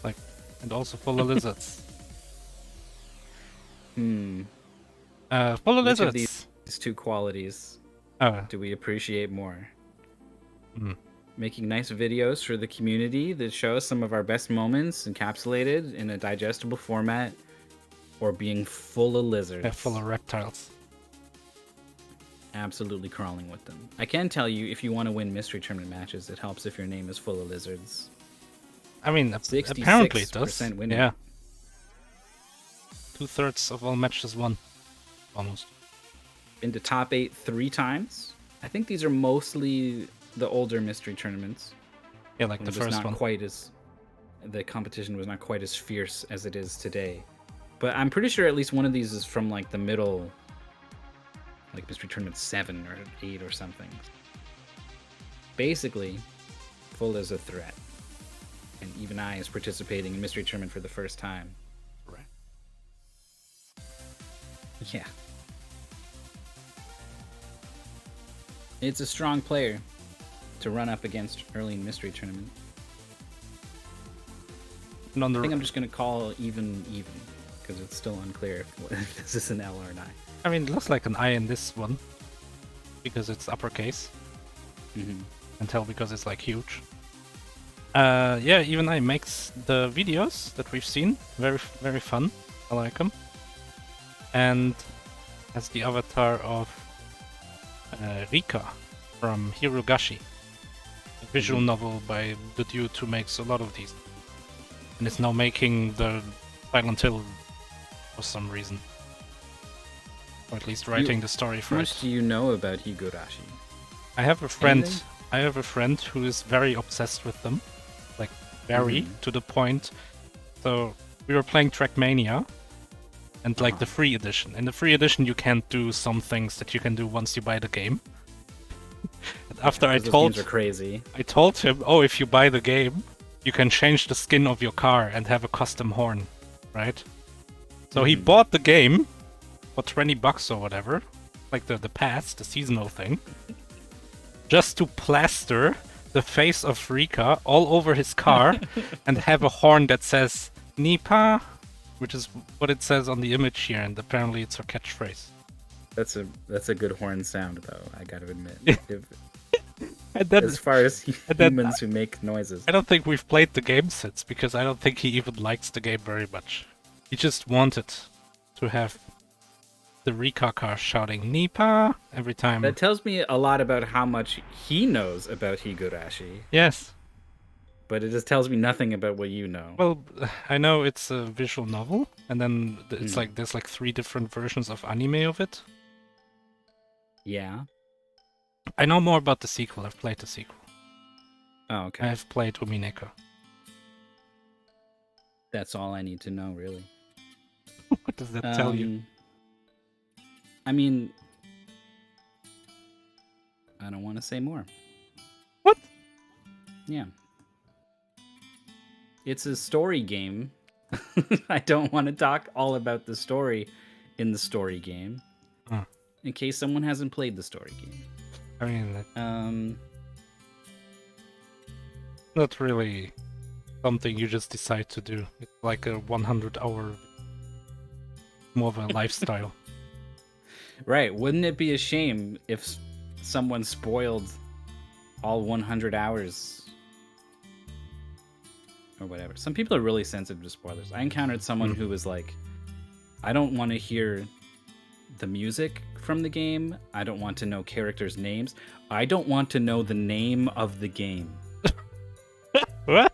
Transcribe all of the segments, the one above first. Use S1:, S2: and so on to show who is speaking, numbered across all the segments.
S1: like, and also Fullalizards.
S2: Which of
S1: Fullalizards.
S2: these two qualities
S1: Oh,
S2: do we appreciate more?
S1: hmm.
S2: Making nice videos for the community that show some of our best moments encapsulated in a digestible format, or being full of lizards.
S1: They're full of reptiles.
S2: Absolutely crawling with them. I can tell you, if you want to win mystery tournament matches, it helps if your name is full of lizards.
S1: I mean, apparently it does.
S2: 66% winning.
S1: Yeah. 2/3 of all matches won. Almost.
S2: Been to top 8 3 times. I think these are mostly the older mystery tournaments.
S1: Yeah, like the first one.
S2: The competition was not quite as fierce as it is today. But I'm pretty sure at least one of these is from like the middle, like mystery tournament 7 or 8 or something. Basically, full as a threat. And Even I is participating in mystery tournament for the first time.
S1: Right.
S2: Yeah. It's a strong player to run up against early in mystery tournament.
S1: And on
S2: I think
S1: the,
S2: I'm just going to call even, because it's still unclear if this is an L or an I.
S1: I mean, it looks like an I in this one because it's uppercase.
S2: Mm-hmm.
S1: And tell because it's like huge. Yeah, Even I makes the videos that we've seen very, very fun. I like them. And has the avatar of Rika from Hirogashi, a visual novel by the dude who makes a lot of these. And it's now making the Silent Hill for some reason. Or at least writing the story for
S2: How
S1: it.
S2: much do you know about Higurashi?
S1: I have a friend.
S2: Anything?
S1: I have a friend who is very obsessed with them, like very to the point. So we were playing Trackmania, and like the free edition. In the free edition, you can't do some things that you can do once you buy the game. And after
S2: Those games are crazy.
S1: I told him, oh, if you buy the game, you can change the skin of your car and have a custom horn, right? So he bought the game for $20 or whatever, like the pass, the seasonal thing, just to plaster the face of Rika all over his car and have a horn that says Nipa, which is what it says on the image here, and apparently it's her catchphrase.
S2: That's a good horn sound, though, I gotta admit.
S1: And then,
S2: As far as humans who make noises.
S1: I don't think we've played the game since, because I don't think he even likes the game very much. He just wanted to have the Rika car shouting Nipa every time.
S2: That tells me a lot about how much he knows about Higurashi,
S1: Yes.
S2: but it just tells me nothing about what you know.
S1: Well, I know it's a visual novel, and then it's like there's like 3 different versions of anime of it.
S2: Yeah.
S1: I know more about the sequel. I've played the sequel.
S2: Oh,
S1: I
S2: okay.
S1: have played Umineko.
S2: That's all I need to know, really.
S1: What does that tell you?
S2: I mean, I don't want to say more.
S1: What?
S2: Yeah. It's a story game. I don't want to talk all about the story in the story game. In case someone hasn't played the story game.
S1: I mean, not really something you just decide to do. It's like a 100-hour, more of a lifestyle.
S2: Right. Wouldn't it be a shame if someone spoiled all 100 hours or whatever? Some people are really sensitive to spoilers. I encountered someone who was like, I don't want to hear the music from the game. I don't want to know characters' names. I don't want to know the name of the game.
S1: What?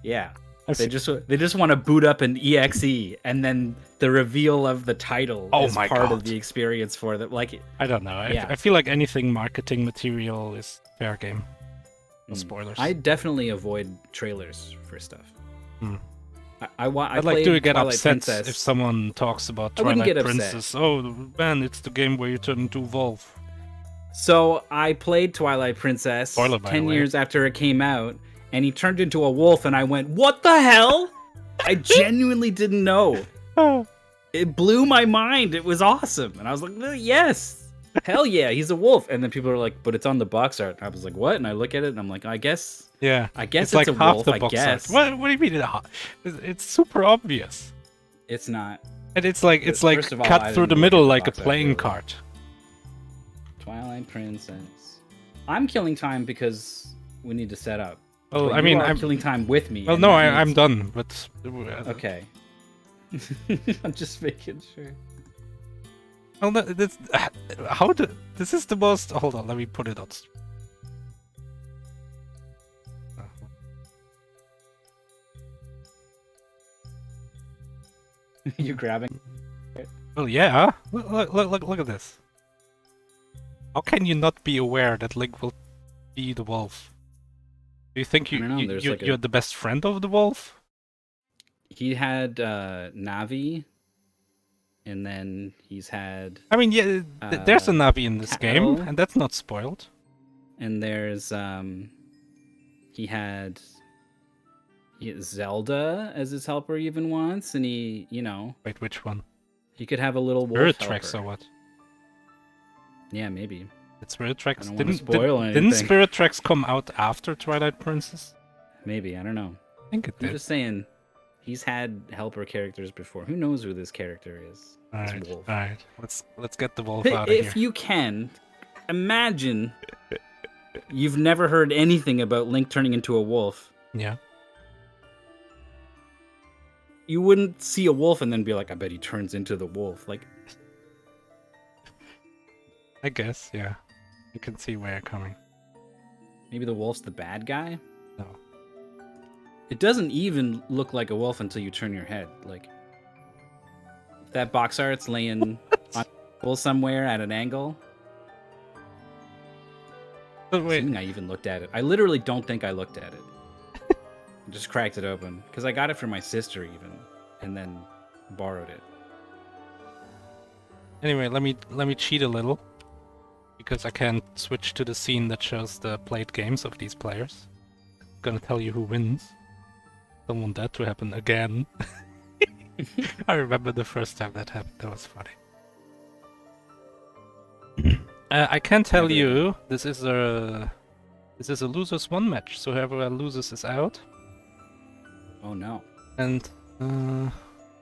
S2: Yeah. They just want to boot up an EXE, and then the reveal of the title is part of the experience for them. Like,
S1: I don't know.
S2: Yeah.
S1: I feel like anything marketing material is fair game. No spoilers.
S2: I definitely avoid trailers for stuff.
S1: I'd like to get
S2: Twilight
S1: upset
S2: Princess.
S1: if someone talks about
S2: I wouldn't
S1: Twilight
S2: get upset.
S1: Princess. Oh man, it's the game where you turn into a wolf.
S2: So I played Twilight Princess
S1: Spoiler, by
S2: 10
S1: the way.
S2: years after it came out, and he turned into a wolf, and I went, what the hell? I genuinely didn't know. It blew my mind. It was awesome. And I was like, yes, hell yeah, he's a wolf. And then people are like, but it's on the box art. I was like, what? And I look at it, and I'm like, I guess
S1: Yeah.
S2: I guess
S1: it's
S2: it's
S1: like
S2: a
S1: half
S2: wolf,
S1: the
S2: I
S1: box
S2: guess.
S1: art. What do you mean? It's super obvious.
S2: It's not.
S1: And it's like
S2: First of all,
S1: cut
S2: I
S1: through the
S2: didn't look
S1: middle
S2: at the
S1: like a
S2: box art,
S1: playing
S2: really.
S1: card.
S2: Twilight Princess. I'm killing time because we need to set up.
S1: Well,
S2: But
S1: I mean,
S2: you are
S1: I'm
S2: killing time with me.
S1: Well,
S2: and
S1: no,
S2: that
S1: I'm
S2: makes-
S1: done. But
S2: Okay. I'm just making sure.
S1: Well, this how do this is the most. Hold on, let me put it on.
S2: You're grabbing.
S1: Well, yeah. Look at this. How can you not be aware that Link will be the wolf? Do you think
S2: I don't know, there's like
S1: you're the best friend of the wolf?
S2: He had Navi, and then he's had.
S1: I mean, yeah, there's a Navi in this game,
S2: Cattle.
S1: and that's not spoiled.
S2: And there's he had Zelda as his helper even once, and he,
S1: Wait, which one?
S2: he could have a little wolf
S1: Spirit
S2: helper.
S1: Tracks or what?
S2: Yeah, maybe.
S1: Did Spirit Tracks
S2: I don't wanna spoil
S1: didn't
S2: anything.
S1: Spirit Tracks come out after Twilight Princess?
S2: Maybe, I don't know.
S1: I think it
S2: I'm
S1: did.
S2: just saying, he's had helper characters before. Who knows who this character is?
S1: All
S2: This
S1: right,
S2: wolf.
S1: all right. Let's get the wolf out of
S2: If
S1: here.
S2: you can, imagine you've never heard anything about Link turning into a wolf.
S1: Yeah.
S2: You wouldn't see a wolf and then be like, I bet he turns into the wolf. Like,
S1: I guess, yeah. You can see where you're coming.
S2: maybe the wolf's the bad guy?
S1: No.
S2: It doesn't even look like a wolf until you turn your head. Like, if that box art's laying on a table somewhere at an angle.
S1: But wait,
S2: Assuming I even looked at it. I literally don't think I looked at it. I just cracked it open. Because I got it from my sister even. And then borrowed it.
S1: anyway, let me cheat a little. Because I can't switch to the scene that shows the played games of these players. I'm gonna tell you who wins. Don't want that to happen again. I remember the first time that happened. That was funny. I can tell you this is a losers one match. So whoever loses is out.
S2: Oh no.
S1: And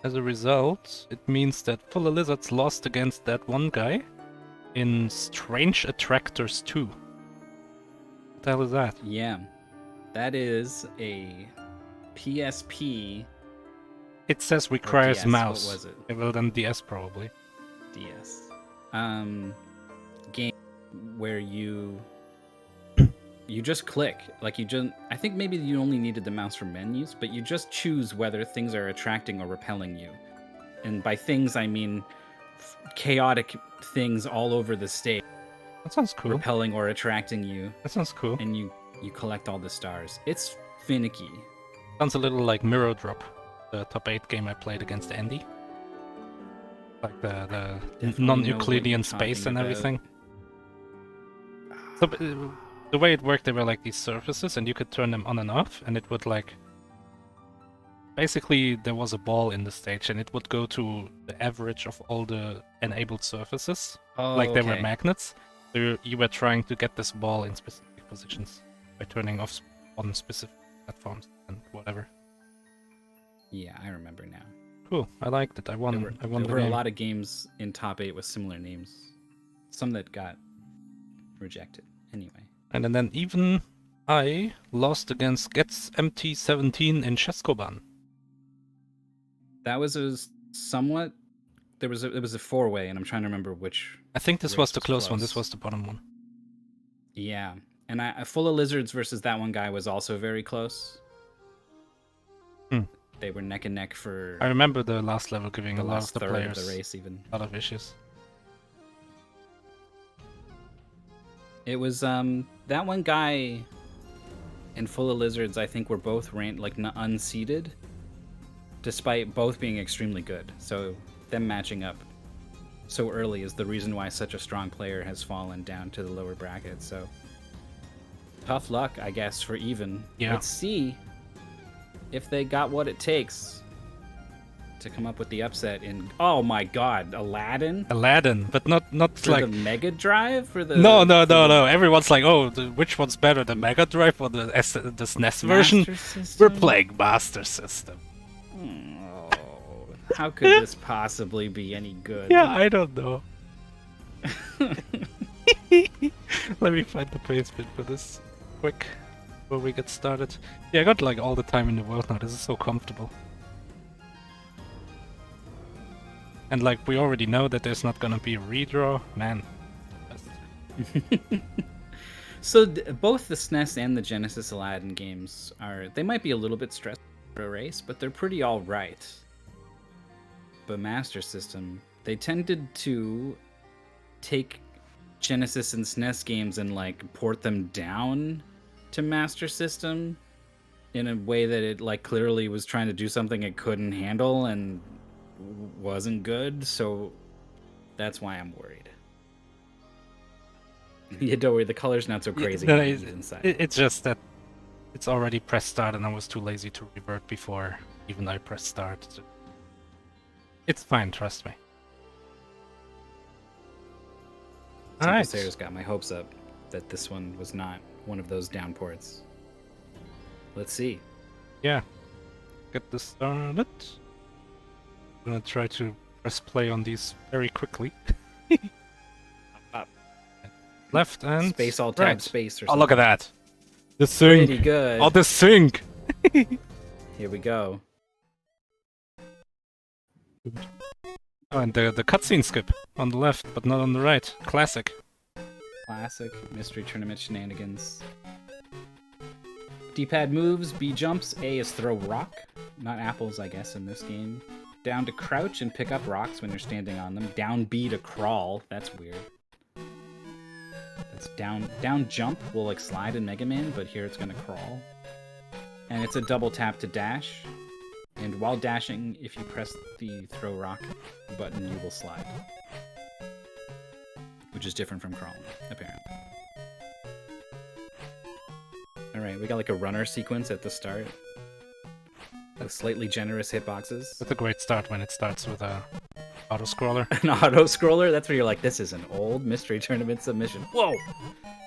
S1: as a result, it means that Fullalizards lost against that one guy in Strange Attractors 2. What the hell is that?
S2: Yeah. That is a PSP
S1: It says requires
S2: DS,
S1: mouse.
S2: what was it?
S1: Well, then DS probably.
S2: DS. Game where you just click. Like I think maybe you only needed the mouse for menus, but you just choose whether things are attracting or repelling you. And by things I mean chaotic things all over the stage,
S1: That sounds cool.
S2: repelling or attracting you,
S1: That sounds cool.
S2: and you collect all the stars. It's finicky.
S1: Sounds a little like Mirror Drop, the top 8 game I played against Andy. Like the
S2: Definitely
S1: non-Euclidean
S2: know what you're
S1: space
S2: talking
S1: and
S2: about.
S1: everything. So the way it worked, there were like these surfaces, and you could turn them on and off, and it would like. Basically, there was a ball in the stage, and it would go to the average of all the enabled surfaces.
S2: Oh,
S1: Like they were
S2: okay.
S1: magnets. So you were trying to get this ball in specific positions by turning off on specific platforms and whatever.
S2: Yeah, I remember now.
S1: Cool, I liked it. I won. I won
S2: There
S1: the
S2: were
S1: game.
S2: a lot of games in top 8 with similar names. Some that got rejected. Anyway.
S1: And then even I lost against Gets MT17 in Cheskoban.
S2: That was a somewhat. It was a 4-way, and I'm trying to remember which.
S1: I think this was the
S2: Race was
S1: close one. This
S2: close.
S1: was the bottom one.
S2: Yeah, and Fullalizards versus that one guy was also very close.
S1: Hmm.
S2: They were neck and neck for
S1: I remember the last level giving
S2: the
S1: a lot
S2: last
S1: of the
S2: third
S1: players
S2: of the race. Even
S1: a lot of issues.
S2: it was that one guy and Fullalizards. I think were both ranked like unseeded, despite both being extremely good. So them matching up so early is the reason why such a strong player has fallen down to the lower bracket. So tough luck, I guess, for even.
S1: Yeah.
S2: Let's see if they got what it takes to come up with the upset in, oh my god, Aladdin?
S1: Aladdin, but not
S2: For
S1: like
S2: the Mega Drive? For the
S1: no. Everyone's like, oh, which one's better, the Mega Drive or the SNES version?
S2: Master System?
S1: We're playing Master System.
S2: Oh, how could this possibly be any good?
S1: Yeah, I don't know. Let me find the basement for this quick before we get started. Yeah, I got like all the time in the world now. This is so comfortable. And like we already know that there's not gonna be a redraw, man.
S2: So both the SNES and the Genesis Aladdin games they might be a little bit stressful for a race, but they're pretty all right. But Master System, they tended to take Genesis and SNES games and like port them down to Master System in a way that it like clearly was trying to do something it couldn't handle and wasn't good, so that's why I'm worried. Yeah, don't worry, the color's not so crazy inside.
S1: It's just that it's already pressed start and I was too lazy to revert before even I pressed start. It's fine, trust me.
S2: Alright. Sarah's got my hopes up that this one was not one of those down ports. Let's see.
S1: Yeah. Get this started. I'm gonna try to press play on these very quickly.
S2: Up.
S1: Left and
S2: space alt tab
S1: right.
S2: Space or
S1: something.
S2: something.
S1: Oh, look at that. The sync.
S2: Pretty good.
S1: Oh, the sync.
S2: Here we go.
S1: Oh, and the cutscene skip on the left, but not on the right. Classic.
S2: Classic mystery tournament shenanigans. D-pad moves, B jumps, A is throw rock. Not apples, I guess, in this game. Down to crouch and pick up rocks when you're standing on them. Down B to crawl. That's weird. That's down jump will like slide in Mega Man, but here it's gonna crawl. And it's a double tap to dash. And while dashing, if you press the throw rock button, you will slide. Which is different from crawling, apparently. Alright, we got like a runner sequence at the start. With slightly generous hitboxes.
S1: That's a great start when it starts with a auto-scroller.
S2: An auto-scroller? That's where you're like, this is an old mystery tournament submission. Whoa!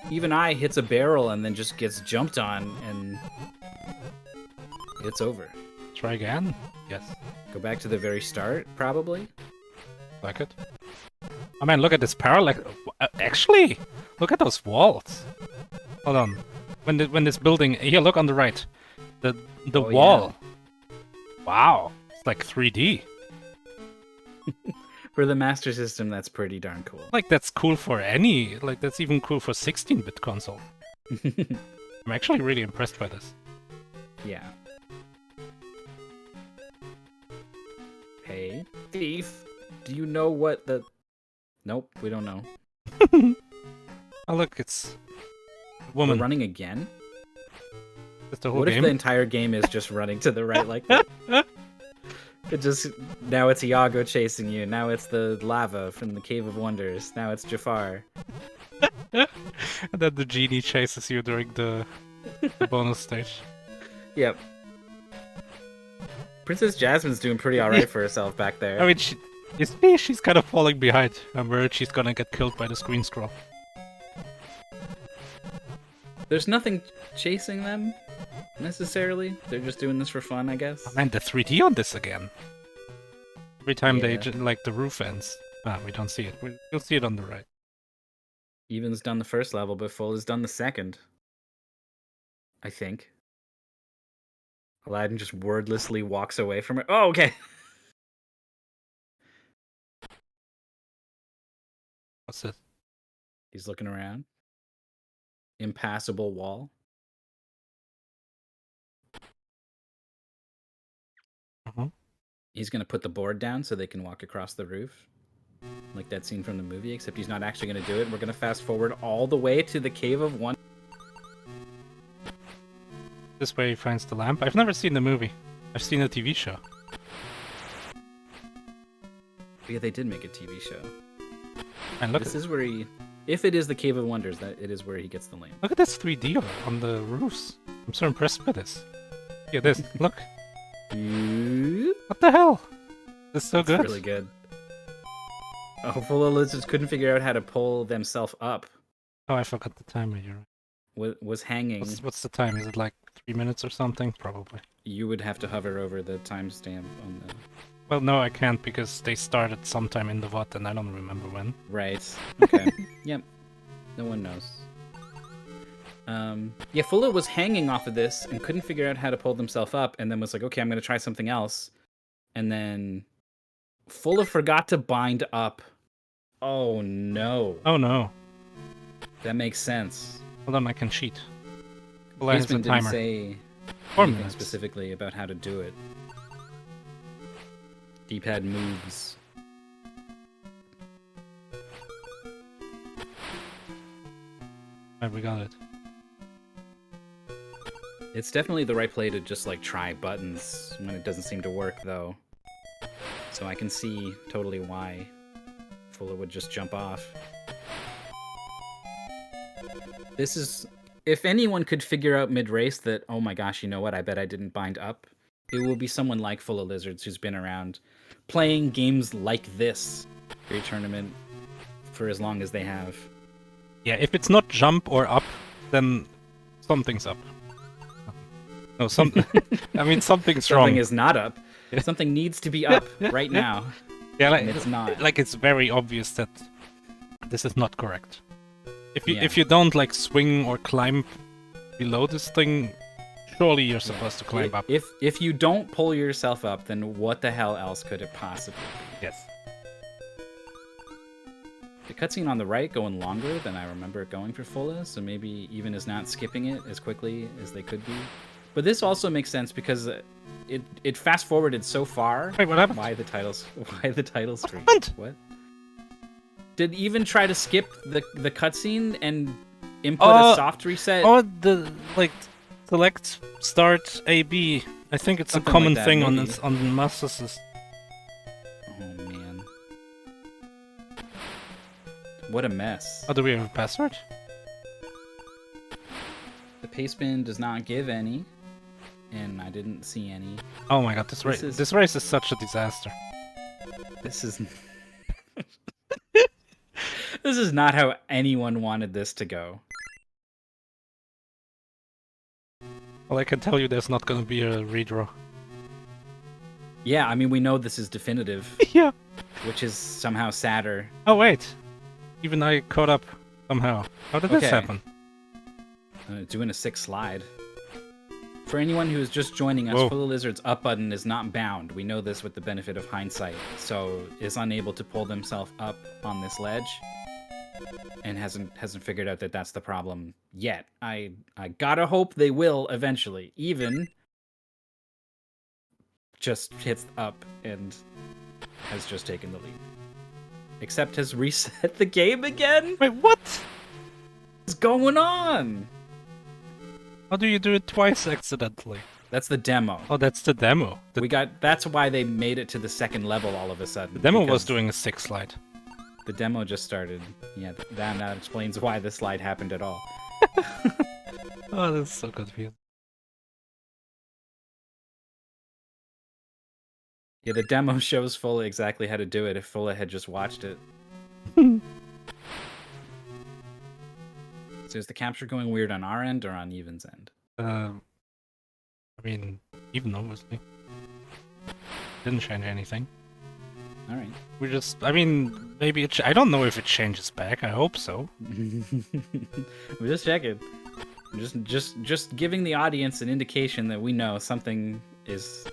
S2: Even I hits a barrel and then just gets jumped on and it's over.
S1: Try again? Yes.
S2: Go back to the very start, probably?
S1: Like it? Oh man, look at this parallax. Actually, look at those walls. Hold on. When this building... Here, look on the right. The wall. Yeah. Wow. It's like 3D.
S2: For the Master System, that's pretty darn cool.
S1: Like, that's cool for any... Like, that's even cool for 16-bit console. I'm actually really impressed by this.
S2: Yeah. Hey, thief. Do you know what the... Nope, we don't know.
S1: Oh, look, it's... a woman.
S2: We're running again?
S1: That's the whole
S2: what
S1: game?
S2: If the entire game is just running to the right like that? It just... Now it's Iago chasing you. Now it's the lava from the Cave of Wonders. Now it's Jafar.
S1: And then the genie chases you during the bonus stage.
S2: Yep. Princess Jasmine's doing pretty alright for herself back there.
S1: I mean, she's kind of falling behind. I'm worried she's gonna get killed by the screen scroll.
S2: There's nothing chasing them, necessarily. They're just doing this for fun, I guess.
S1: Oh man, the 3D on this again. Every time they, like, the roof ends. Ah, we don't see it. We'll see it on the right.
S2: Even's done the first level, but Full has done the second. I think. Aladdin just wordlessly walks away from it. Oh, okay.
S1: What's this?
S2: He's looking around. Impassable wall. He's going to put the board down so they can walk across the roof. Like that scene from the movie, except he's not actually going to do it. We're going to fast forward all the way to the Cave of Wonders.
S1: This way he finds the lamp. I've never seen the movie. I've seen a TV show.
S2: Yeah, they did make a TV show.
S1: And look,
S2: this is where he... If it is the Cave of Wonders, that it is where he gets the lamp.
S1: Look at this 3D on the roofs. I'm so impressed by this. Yeah, this. Look. What the hell? It's so good.
S2: Really good. Oh, Fullalizards couldn't figure out how to pull themselves up.
S1: Oh, I forgot the timer. You're right.
S2: Was hanging.
S1: What's the time? Is it like 3 minutes or something? Probably.
S2: You would have to hover over the timestamp on the...
S1: Well, no, I can't because they started sometime in the VOD and I don't remember when.
S2: Right. Okay. Yep. No one knows. Yeah, Fulla was hanging off of this and couldn't figure out how to pull themselves up, and then was like, okay, I'm going to try something else. And then Fulla forgot to bind up. Oh, no.
S1: Oh, no.
S2: That makes sense.
S1: Hold on, I can cheat. Well, I have the
S2: Basement
S1: timer.
S2: didn't say
S1: 4
S2: anything
S1: minutes.
S2: specifically about how to do it. D-pad moves.
S1: Right, we got it.
S2: It's definitely the right play to just like try buttons when it doesn't seem to work, though. So I can see totally why Fulla would just jump off. This is... If anyone could figure out mid-race that, oh my gosh, you know what, I bet I didn't bind up, it will be someone like Fullalizards who's been around playing games like this every tournament for as long as they have.
S1: Yeah, if it's not jump or up, then something's up. No, I mean, something's wrong.
S2: Something is not up. Something needs to be up right now.
S1: Yeah, like,
S2: and it's not.
S1: Like, it's very obvious that this is not correct. If you
S2: Yeah.
S1: if you don't like swing or climb below this thing, surely you're supposed to climb up.
S2: If you don't pull yourself up, then what the hell else could it possibly be?
S1: Yes.
S2: The cutscene on the right going longer than I remember it going for Fulla, so maybe even is not skipping it as quickly as they could be. But this also makes sense because it fast forwarded so far.
S1: Wait, what happened?
S2: Why the title screen?
S1: happened?
S2: What? Did it even try to skip the cutscene and input a soft reset?
S1: Oh, the like select start AB. I think it's
S2: Something
S1: a common
S2: like that,
S1: thing
S2: maybe.
S1: on Master System.
S2: Oh man. What a mess.
S1: Oh, do we have a password?
S2: The paste bin does not give any, and I didn't see any.
S1: Oh my god, this race is such a disaster.
S2: This is this is not how anyone wanted this to go.
S1: Well, I can tell you there's not gonna be a redraw.
S2: Yeah, I mean, we know this is definitive,
S1: Yeah.
S2: which is somehow sadder.
S1: Oh wait, even I caught up somehow. How did this
S2: Okay.
S1: happen?
S2: Doing a 6 slide. For anyone who is just joining us,
S1: Whoa.
S2: Fullalizards' up button is not bound. We know this with the benefit of hindsight. So is unable to pull themselves up on this ledge, and hasn't figured out that that's the problem yet. I gotta hope they will eventually. Even just hits up and has just taken the lead. Except has reset the game again.
S1: Wait, what?
S2: What's going on?
S1: How do you do it twice accidentally?
S2: That's the demo.
S1: Oh, that's the demo.
S2: That's why they made it to the second level all of a sudden.
S1: The demo was
S2: because
S1: doing a 6 slide.
S2: The demo just started. Yeah, that explains why the slide happened at all.
S1: Oh, that's so confusing.
S2: Yeah, the demo shows Fulla exactly how to do it if Fulla had just watched it. So is the capture going weird on our end or on Even's end?
S1: I mean, even obviously. Didn't change anything.
S2: All right.
S1: We just, I mean, maybe I don't know if it changes back. I hope so.
S2: We're just checking. Just giving the audience an indication that we know something is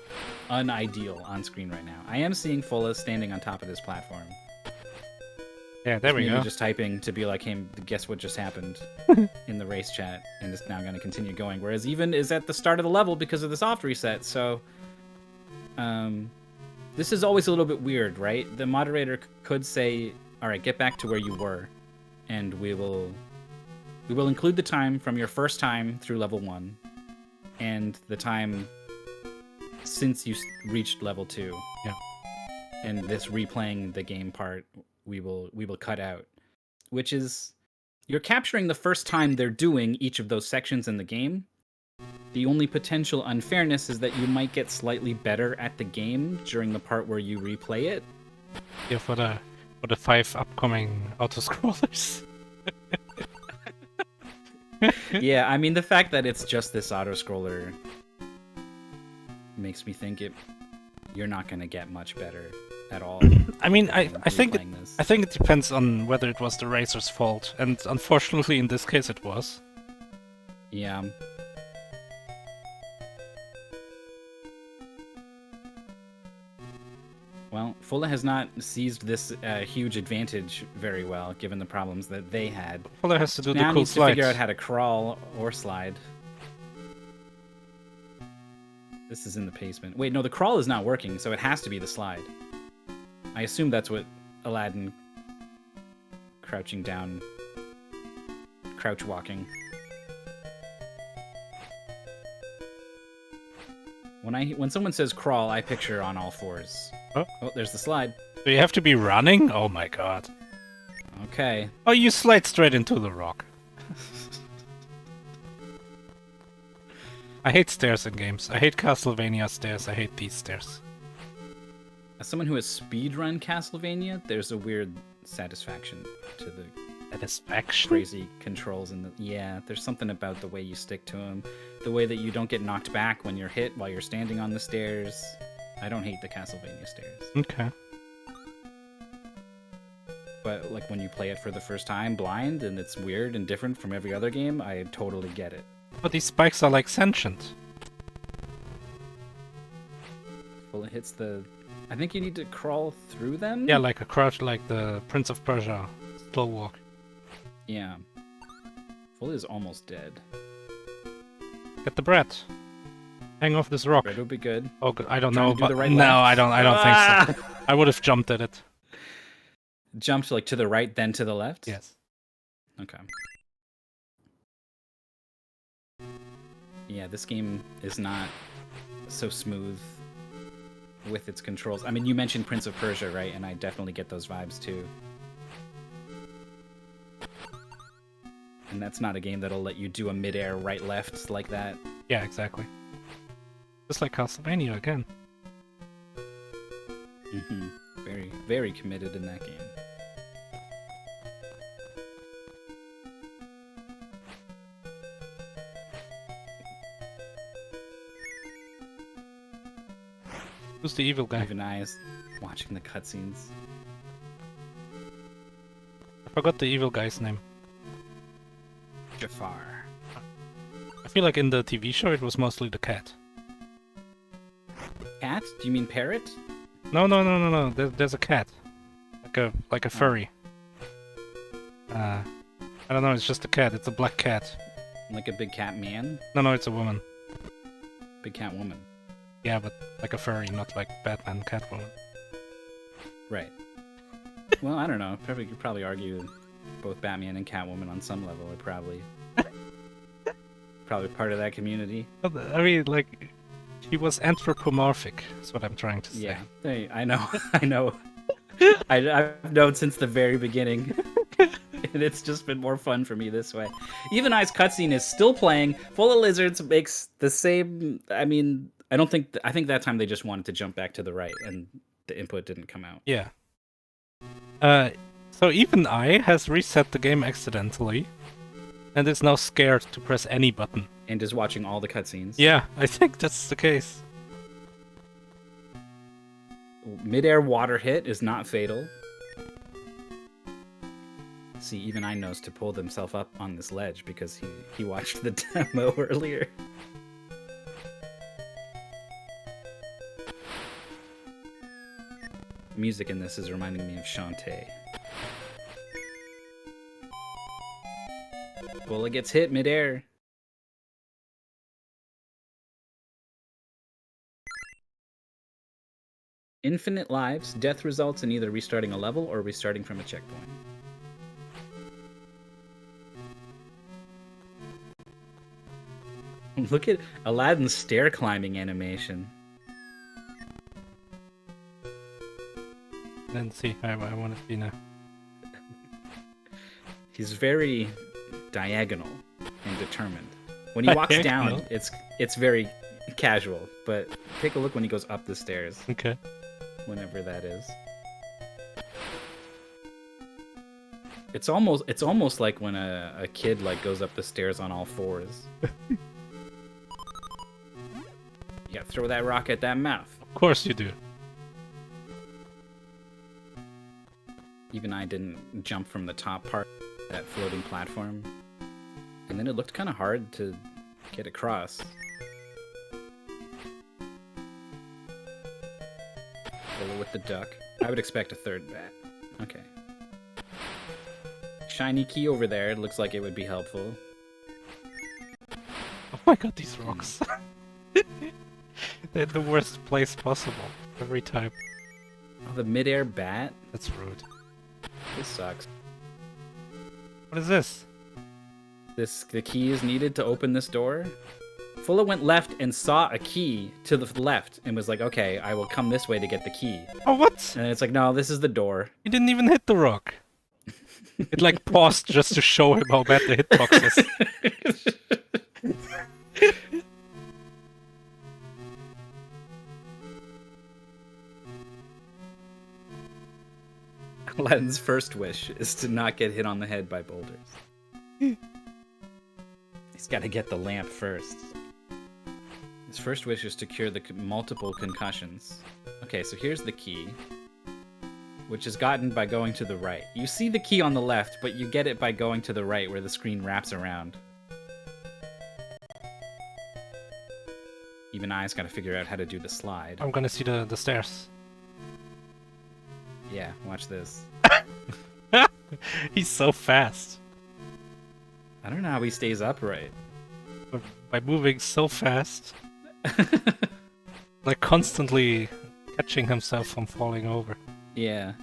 S2: unideal on screen right now. I am seeing Fulla standing on top of this platform.
S1: Yeah, there we
S2: Maybe
S1: go.
S2: just typing to be like, hey, guess what just happened in the race chat, and it's now going to continue going. Whereas Even is at the start of the level because of the soft reset, so this is always a little bit weird, right? The moderator could say, all right, get back to where you were, and we will include the time from your first time through level 1 and the time since you reached level 2.
S1: Yeah.
S2: And this replaying the game part we will cut out, which is you're capturing the first time they're doing each of those sections in the game, The only potential unfairness is that you might get slightly better at the game during the part where you replay it.
S1: Yeah, for the 5 upcoming auto-scrollers.
S2: Yeah, I mean, the fact that it's just this auto-scroller makes me think you're not going to get much better at all.
S1: I mean, I think it depends on whether it was the racer's fault, and unfortunately in this case it was.
S2: Yeah. Well, Fulla has not seized this huge advantage very well, given the problems that they had.
S1: Fulla has to do
S2: now
S1: the cool
S2: needs
S1: slides.
S2: to figure out how to crawl or slide. This is in the basement. Wait, no, the crawl is not working, so it has to be the slide. I assume that's what Aladdin crouching down, crouch walking. When someone says crawl, I picture on all fours.
S1: Oh,
S2: there's the slide.
S1: Do you have to be running? Oh my god.
S2: Okay.
S1: Oh, you slide straight into the rock. I hate stairs in games. I hate Castlevania stairs. I hate these stairs.
S2: As someone who has speedrun Castlevania, there's a weird satisfaction to the crazy controls in the... Yeah, there's something about the way you stick to them. The way that you don't get knocked back when you're hit while you're standing on the stairs. I don't hate the Castlevania stairs.
S1: Okay.
S2: But like when you play it for the first time blind and it's weird and different from every other game, I totally get it.
S1: But these spikes are like sentient.
S2: Well, it hits the... I think you need to crawl through them?
S1: Yeah, like a crouch, like the Prince of Persia. Slow walk.
S2: Yeah. Full is almost dead.
S1: Get the bread. Hang off this rock.
S2: Bread would be good.
S1: Oh, I don't know. But
S2: right
S1: no,
S2: left.
S1: I don't think so. I would have jumped at it.
S2: Jumped like to the right, then to the left?
S1: Yes.
S2: Okay. Yeah, this game is not so smooth with its controls. I mean, you mentioned Prince of Persia, right? And I definitely get those vibes too. And that's not a game that'll let you do a mid-air right-left like that.
S1: Yeah, exactly. Just like Castlevania again.
S2: Mm-hmm. Very, very committed in that game.
S1: Who's the evil guy?
S2: Even eyes watching the cutscenes.
S1: I forgot the evil guy's name.
S2: Jafar.
S1: I feel like in the TV show it was mostly the cat.
S2: Cat? Do you mean parrot?
S1: No. There's a cat. Like a furry. I don't know, it's just a cat. It's a black cat.
S2: Like a big cat man?
S1: No, it's a woman.
S2: Big cat woman.
S1: Yeah, but like a furry, not like Batman, Catwoman.
S2: Right. Well, I don't know. You could probably argue both Batman and Catwoman on some level are probably part of that community.
S1: I mean, like, she was anthropomorphic, is what I'm trying to say.
S2: Yeah, hey, I know. I know. I've known since the very beginning. And it's just been more fun for me this way. Even Eye's cutscene is still playing. Fullalizards makes the same... I mean, I think that time they just wanted to jump back to the right, and the input didn't come out.
S1: Yeah. So even I has reset the game accidentally, and is now scared to press any button.
S2: And is watching all the cutscenes.
S1: Yeah, I think that's the case.
S2: Mid-air water hit is not fatal. See, even I knows to pull himself up on this ledge because he watched the demo earlier. Music in this is reminding me of Shantae. Bulla gets hit midair. Infinite lives. Death results in either restarting a level or restarting from a checkpoint. Look at Aladdin's stair climbing animation.
S1: Then see, I want to see now.
S2: He's very diagonal and determined. When he walks down, it's it's very casual. But take a look when he goes up the stairs.
S1: Okay.
S2: Whenever that is. It's almost like when a kid like goes up the stairs on all fours. You gotta throw that rock at that mouth.
S1: Of course you do.
S2: Even I didn't jump from the top part of that floating platform. And then it looked kind of hard to get across. Follow with the duck. I would expect a third bat. Okay. Shiny key over there. It looks like it would be helpful.
S1: Oh my god, these rocks. They're the worst place possible. Every time.
S2: Oh, the midair bat?
S1: That's rude.
S2: This sucks.
S1: What is this?
S2: The key is needed to open this door. Fulla went left and saw a key to the left and was like, okay, I will come this way to get the key.
S1: Oh, what?
S2: And it's like, no, this is the door.
S1: You didn't even hit the rock. It like paused just to show him how bad the hitbox is.
S2: Aladdin's first wish is to not get hit on the head by boulders. He's got to get the lamp first. His first wish is to cure the multiple concussions. Okay, so here's the key, which is gotten by going to the right. You see the key on the left, but you get it by going to the right where the screen wraps around. Even I's got to figure out how to do the slide.
S1: I'm gonna see the stairs.
S2: Yeah, watch this.
S1: He's so fast.
S2: I don't know how he stays upright.
S1: By moving so fast. Like constantly catching himself from falling over.
S2: Yeah.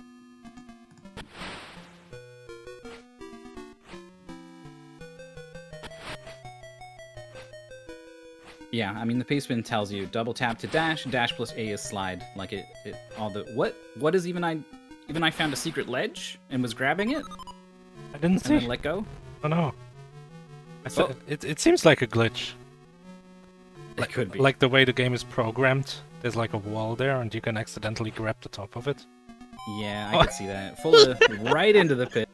S2: Yeah, I mean the paceman tells you double tap to dash, dash plus A is slide. Like it all the what is even I found a secret ledge and was grabbing it
S1: I didn't
S2: and
S1: see.
S2: then let go.
S1: Oh no. It seems like a glitch.
S2: It could be.
S1: Like the way the game is programmed. There's like a wall there and you can accidentally grab the top of it.
S2: Yeah, I could see that. Full of right into the pit.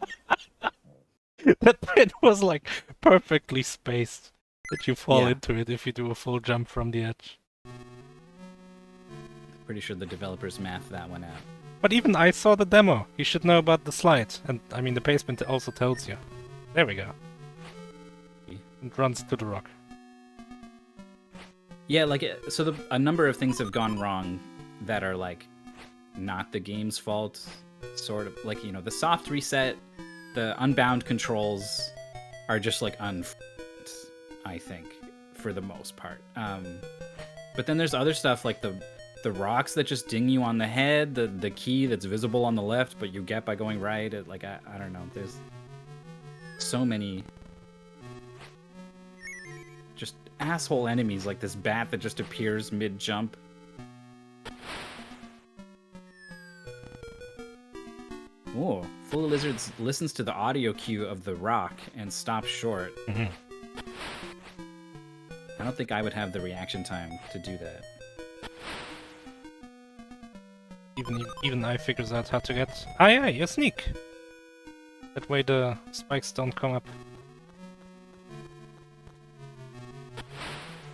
S1: That pit was like perfectly spaced. That you fall
S2: Yeah.
S1: into it if you do a full jump from the edge.
S2: Pretty sure the developers mathed that one out.
S1: But even I saw the demo. You should know about the slide. And I mean the pacement also tells you. There we go. It runs to the rock.
S2: Yeah, like so a number of things have gone wrong that are like not the game's fault, sort of. Like, you know, the soft reset, the unbound controls are just like I think, for the most part. But then there's other stuff like the rocks that just ding you on the head, the key that's visible on the left but you get by going right. I don't know. There's so many just asshole enemies, like this bat that just appears mid-jump. Oh, Fullalizards listens to the audio cue of the rock and stops short.
S1: Mm-hmm.
S2: I don't think I would have the reaction time to do that.
S1: Even I figures out how to get... Ah yeah, you sneak! That way the spikes don't come up.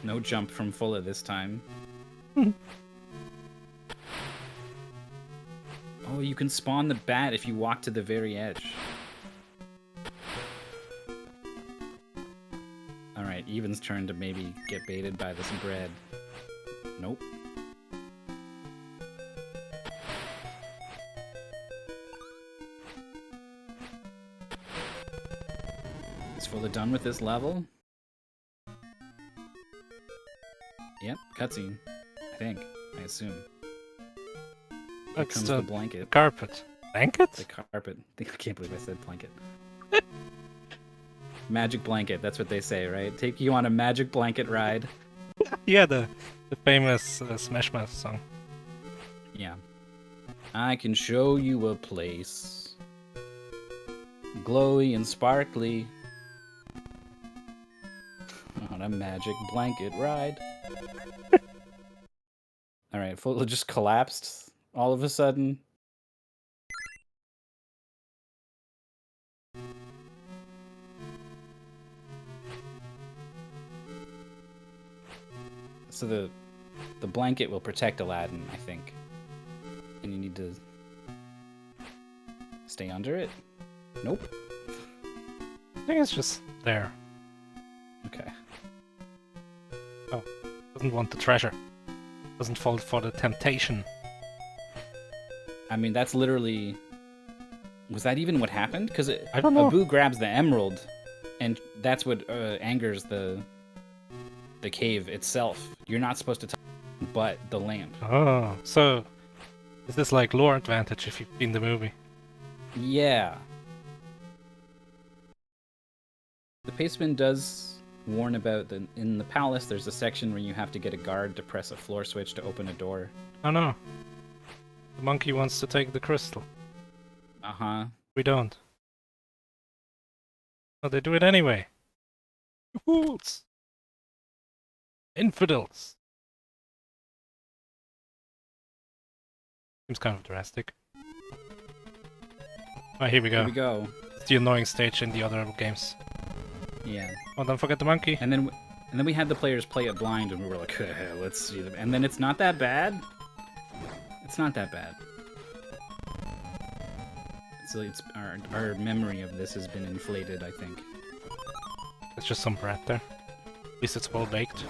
S2: No jump from Fulla this time. Oh, you can spawn the bat if you walk to the very edge. Alright, Even's turn to maybe get baited by this bread. Nope. Is Fulla done with this level? Yep, cutscene. I think. I assume. Here
S1: That's
S2: comes the blanket.
S1: Carpet. Blanket?
S2: The carpet. I can't believe I said blanket. Magic blanket, that's what they say, right? Take you on a magic blanket ride.
S1: Yeah, the famous Smash Mouth song.
S2: Yeah. I can show you a place. Glowy and sparkly. Oh on a magic blanket ride. All right, Full just collapsed all of a sudden. So the blanket will protect Aladdin, I think. And you need to stay under it? Nope.
S1: I think it's just there.
S2: Okay.
S1: Oh, doesn't want the treasure. Doesn't fall for the temptation.
S2: I mean, that's literally... Was that even what happened? Because
S1: I don't know.
S2: Abu grabs the emerald, and that's what angers the cave itself. You're not supposed to touch but the lamp.
S1: Oh, so is this like lore advantage if you've seen the movie?
S2: Yeah. The Paceman does warn about in the palace there's a section where you have to get a guard to press a floor switch to open a door.
S1: Oh no. The monkey wants to take the crystal.
S2: Uh-huh.
S1: We don't. Oh, they do it anyway. You fools! Infidels! Seems kind of drastic. Oh, here we go.
S2: Here we go.
S1: It's the annoying stage in the other games.
S2: Yeah.
S1: Oh, don't forget the monkey.
S2: And then we had the players play it blind, and we were like, let's see them. And then it's not that bad. It's not that bad. It's our memory of this has been inflated, I think.
S1: It's just some bread there. At least it's well baked.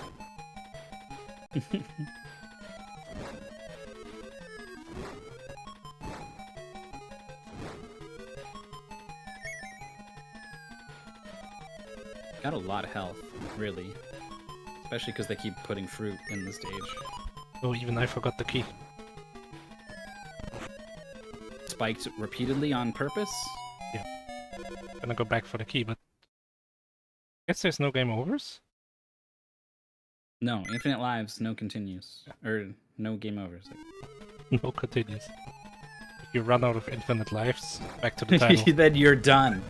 S2: Got a lot of health, really. Especially because they keep putting fruit in the stage.
S1: Oh, even I forgot the key.
S2: Spiked repeatedly on purpose?
S1: Yeah. Gonna go back for the key, but... I guess there's no game overs?
S2: No, infinite lives, no continues. Or no game overs.
S1: No continues. If you run out of infinite lives, back to the title.
S2: Then you're done.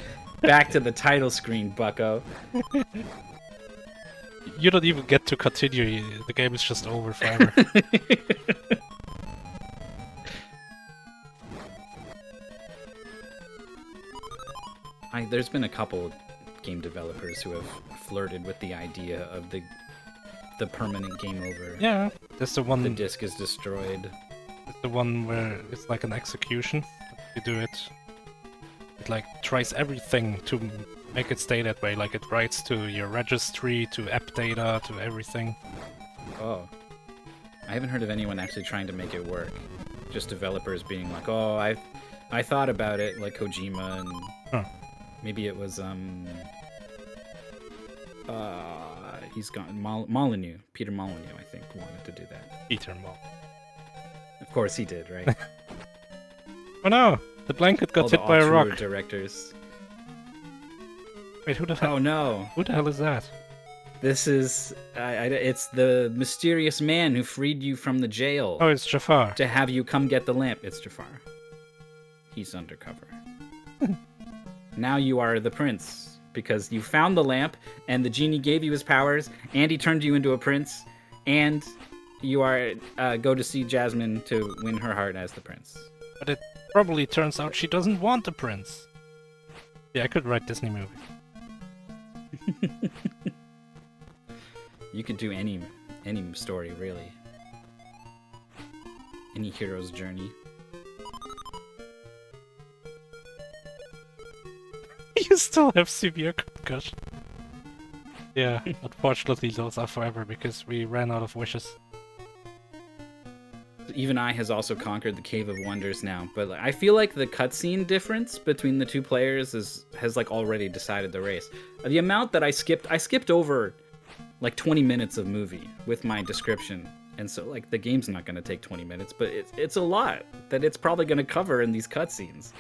S2: Back to the title screen, bucko.
S1: You don't even get to continue, the game is just over forever.
S2: There's been a couple game developers who have flirted with the idea of the permanent game over.
S1: Yeah, that's the one.
S2: The disc is destroyed.
S1: It's the one where it's like an execution. You do it. It like tries everything to make it stay that way. Like it writes to your registry, to app data, to everything.
S2: Oh, I haven't heard of anyone actually trying to make it work. Just developers being like, "Oh, I thought about it," like Kojima and.
S1: Huh.
S2: Maybe it was he's gone. Molyneux, Peter Molyneux, I think, wanted to do that.
S1: Peter Molyneux.
S2: Of course he did, right?
S1: Oh no! The blanket got hit by a rock.
S2: Directors.
S1: Wait, who the hell?
S2: Oh no!
S1: Who the hell is that?
S2: This is it's the mysterious man who freed you from the jail.
S1: Oh, it's Jafar.
S2: To have you come get the lamp. It's Jafar. He's undercover. Now you are the prince, because you found the lamp, and the genie gave you his powers, and he turned you into a prince, and you are go to see Jasmine to win her heart as the prince.
S1: But it probably turns out she doesn't want a prince. Yeah, I could write Disney movie.
S2: You could do any story, really. Any hero's journey.
S1: You still have severe concussion. Yeah, unfortunately those are forever because we ran out of wishes.
S2: Even I has also conquered the Cave of Wonders now, but I feel like the cutscene difference between the two players has like already decided the race. The amount that I skipped over like 20 minutes of movie with my description, and so like the game's not going to take 20 minutes, but it's a lot that it's probably going to cover in these cutscenes.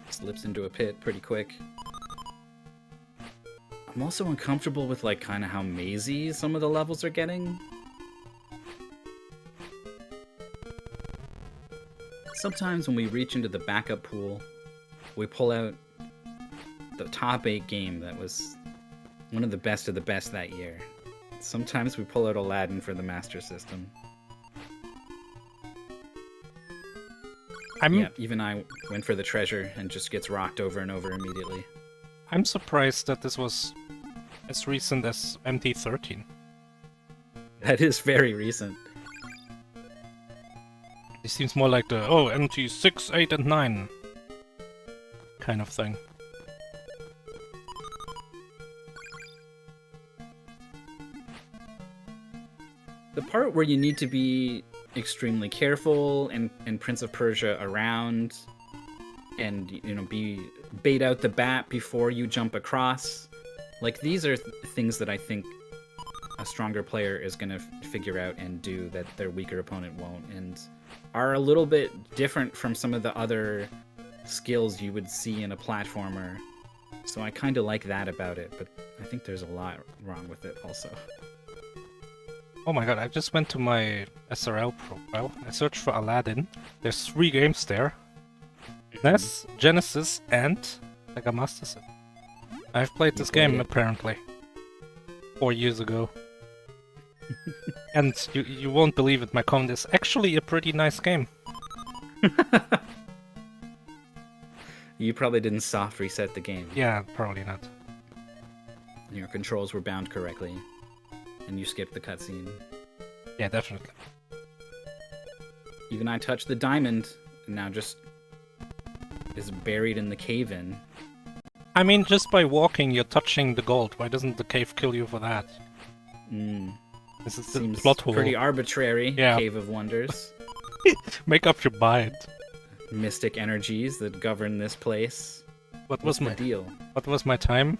S2: Slips into a pit pretty quick. I'm also uncomfortable with like kind of how mazy some of the levels are getting. Sometimes when we reach into the backup pool, we pull out the top 8 game that was one of the best that year. Sometimes we pull out Aladdin for the Master System. Yeah, even I went for the treasure and just gets rocked over and over immediately.
S1: I'm surprised that this was as recent as MT13.
S2: That is very recent.
S1: It seems more like the, oh, MT6, 8, and 9 kind of thing.
S2: The part where you need to be extremely careful and Prince of Persia around and, you know, bait out the bat before you jump across. Like, these are things that I think a stronger player is going to figure out and do that their weaker opponent won't, and are a little bit different from some of the other skills you would see in a platformer. So I kind of like that about it, but I think there's a lot wrong with it also.
S1: Oh my god, I just went to my SRL profile. I searched for Aladdin. There's 3 games there. NES, Genesis, and Sega Master System. I've played this game, apparently. 4 years ago. And you won't believe it, my comment is actually a pretty nice game.
S2: You probably didn't soft reset the game.
S1: Yeah, probably not.
S2: Your controls were bound correctly. And you skipped the cutscene.
S1: Yeah, definitely.
S2: Even I touched the diamond, and now just is buried in the cave-in.
S1: I mean, just by walking, you're touching the gold. Why doesn't the cave kill you for that? This is the plot hole.
S2: Pretty arbitrary.
S1: Yeah.
S2: Cave of Wonders.
S1: Make up your mind.
S2: Mystic energies that govern this place.
S1: What was my
S2: deal?
S1: What was my time?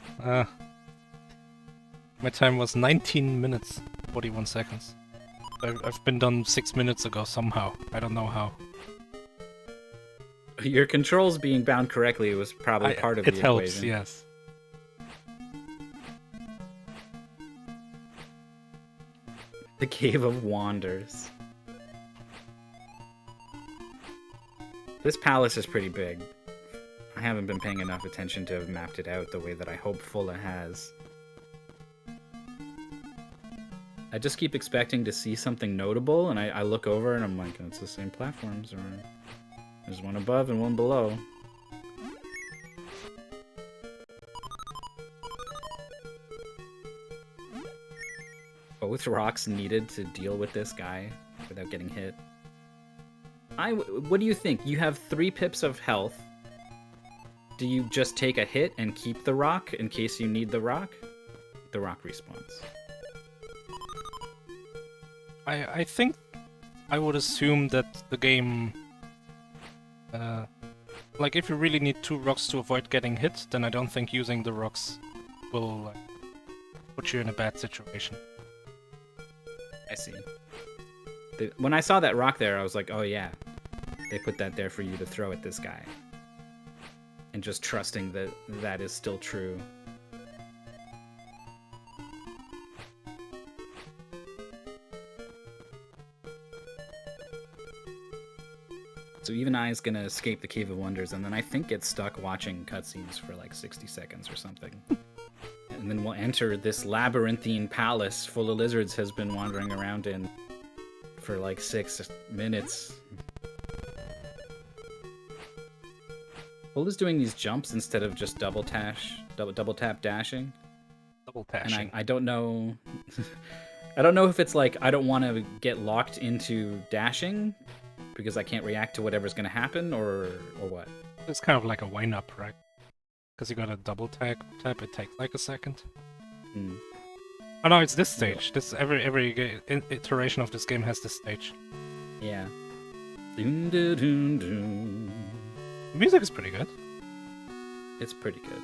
S1: My time was 19 minutes, 41 seconds. I've been done 6 minutes ago somehow. I don't know how.
S2: Your controls being bound correctly was probably part of the equation.
S1: It helps, yes.
S2: The Cave of Wonders. This palace is pretty big. I haven't been paying enough attention to have mapped it out the way that I hope Fulla has. I just keep expecting to see something notable, and I look over and I'm like, it's the same platforms, or there's one above and one below. Both rocks needed to deal with this guy without getting hit. What do you think? You have 3 pips of health. Do you just take a hit and keep the rock in case you need the rock? The rock respawns.
S1: I think I would assume that the game... like, if you really need 2 rocks to avoid getting hit, then I don't think using the rocks will put you in a bad situation.
S2: I see. When I saw that rock there, I was like, oh yeah, they put that there for you to throw at this guy. And just trusting that that is still true. So Even I is gonna escape the Cave of Wonders, and then I think get stuck watching cutscenes for like 60 seconds or something. And then we'll enter this labyrinthine palace Fullalizards has been wandering around in for like 6 minutes. Full is doing these jumps instead of just double tap dashing.
S1: Double dashing.
S2: And I don't know. I don't know if it's like I don't want to get locked into dashing because I can't react to whatever's going to happen, or what.
S1: It's kind of like a wind-up, right? Because you got a double tap, it takes like a second. Oh no, it's this stage. This every iteration of this game has this stage.
S2: Yeah. Dun, dun, dun, dun.
S1: The music is pretty good.
S2: It's pretty good.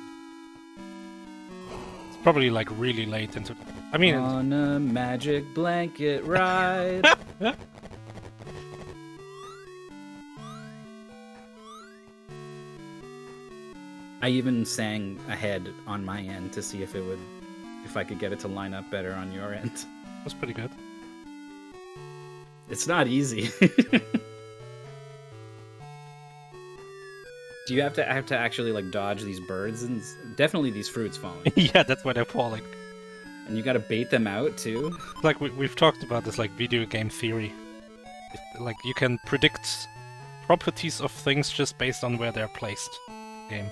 S1: It's probably like really late into. I mean,
S2: on a magic blanket ride. I even sang ahead on my end to see if I could get it to line up better on your end.
S1: That's pretty good.
S2: It's not easy. Do you have to actually like dodge these birds and definitely these fruits falling?
S1: Yeah, that's why they're falling.
S2: And you gotta bait them out too.
S1: Like we've talked about this, like video game theory. Like you can predict properties of things just based on where they're placed. Game.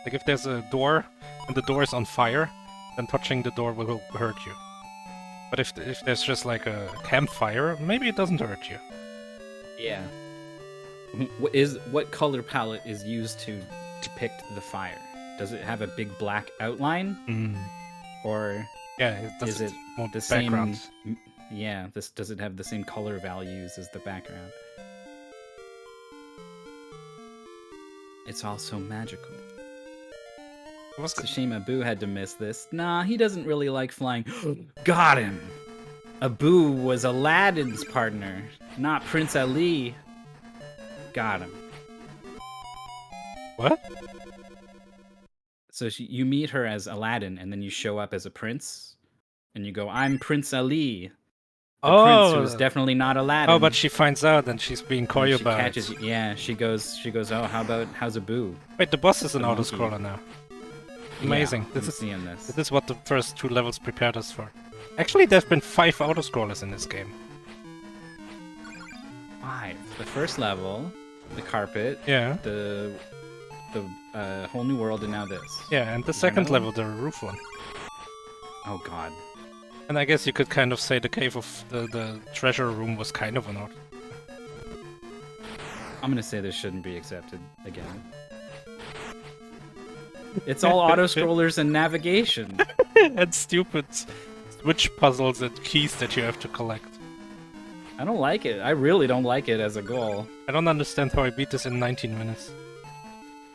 S1: Like if there's a door and the door is on fire, then touching the door will hurt you. But if there's just like a campfire, maybe it doesn't hurt you.
S2: Yeah. What color palette is used to depict the fire? Does it have a big black outline? Or is it the
S1: background?
S2: Same? Yeah. Does it have the same color values as the background? It's also magical. It's a shame Abu had to miss this. Nah, he doesn't really like flying. Got him! Abu was Aladdin's partner, not Prince Ali. Got him.
S1: What?
S2: So you meet her as Aladdin, and then you show up as a prince, and you go, "I'm Prince Ali." The prince who is definitely not Aladdin.
S1: Oh, but she finds out and she's being coy about
S2: catches
S1: it.
S2: Yeah, she goes, "Oh, how's Abu?"
S1: Wait, the boss is an auto-scroller now. Amazing.
S2: Yeah, this
S1: is what the first 2 levels prepared us for. Actually, there's been 5 auto-scrollers in this game.
S2: 5. The first level, the carpet.
S1: Yeah.
S2: The whole new world, and now this.
S1: Yeah, and the second level, the roof one.
S2: Oh god.
S1: And I guess you could kind of say the cave of the treasure room was kind of an auto.
S2: I'm gonna say this shouldn't be accepted again. It's all auto-scrollers and navigation.
S1: And stupid switch puzzles and keys that you have to collect.
S2: I don't like it. I really don't like it as a goal.
S1: I don't understand how I beat this in 19 minutes.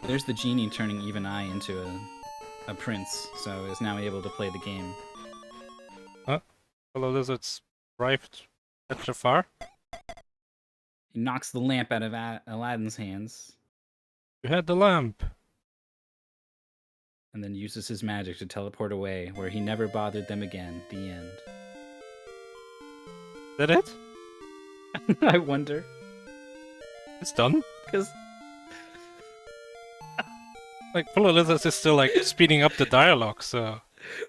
S2: There's the genie turning even eye into a prince, so is now able to play the game.
S1: Huh? Fullalizards arrived at Jafar.
S2: He knocks the lamp out of Aladdin's hands.
S1: You had the lamp.
S2: And then uses his magic to teleport away, where he never bothered them again. The end.
S1: Is that it?
S2: I wonder.
S1: It's done?
S2: Because...
S1: like, Fullalizards is still, like, speeding up the dialogue, so...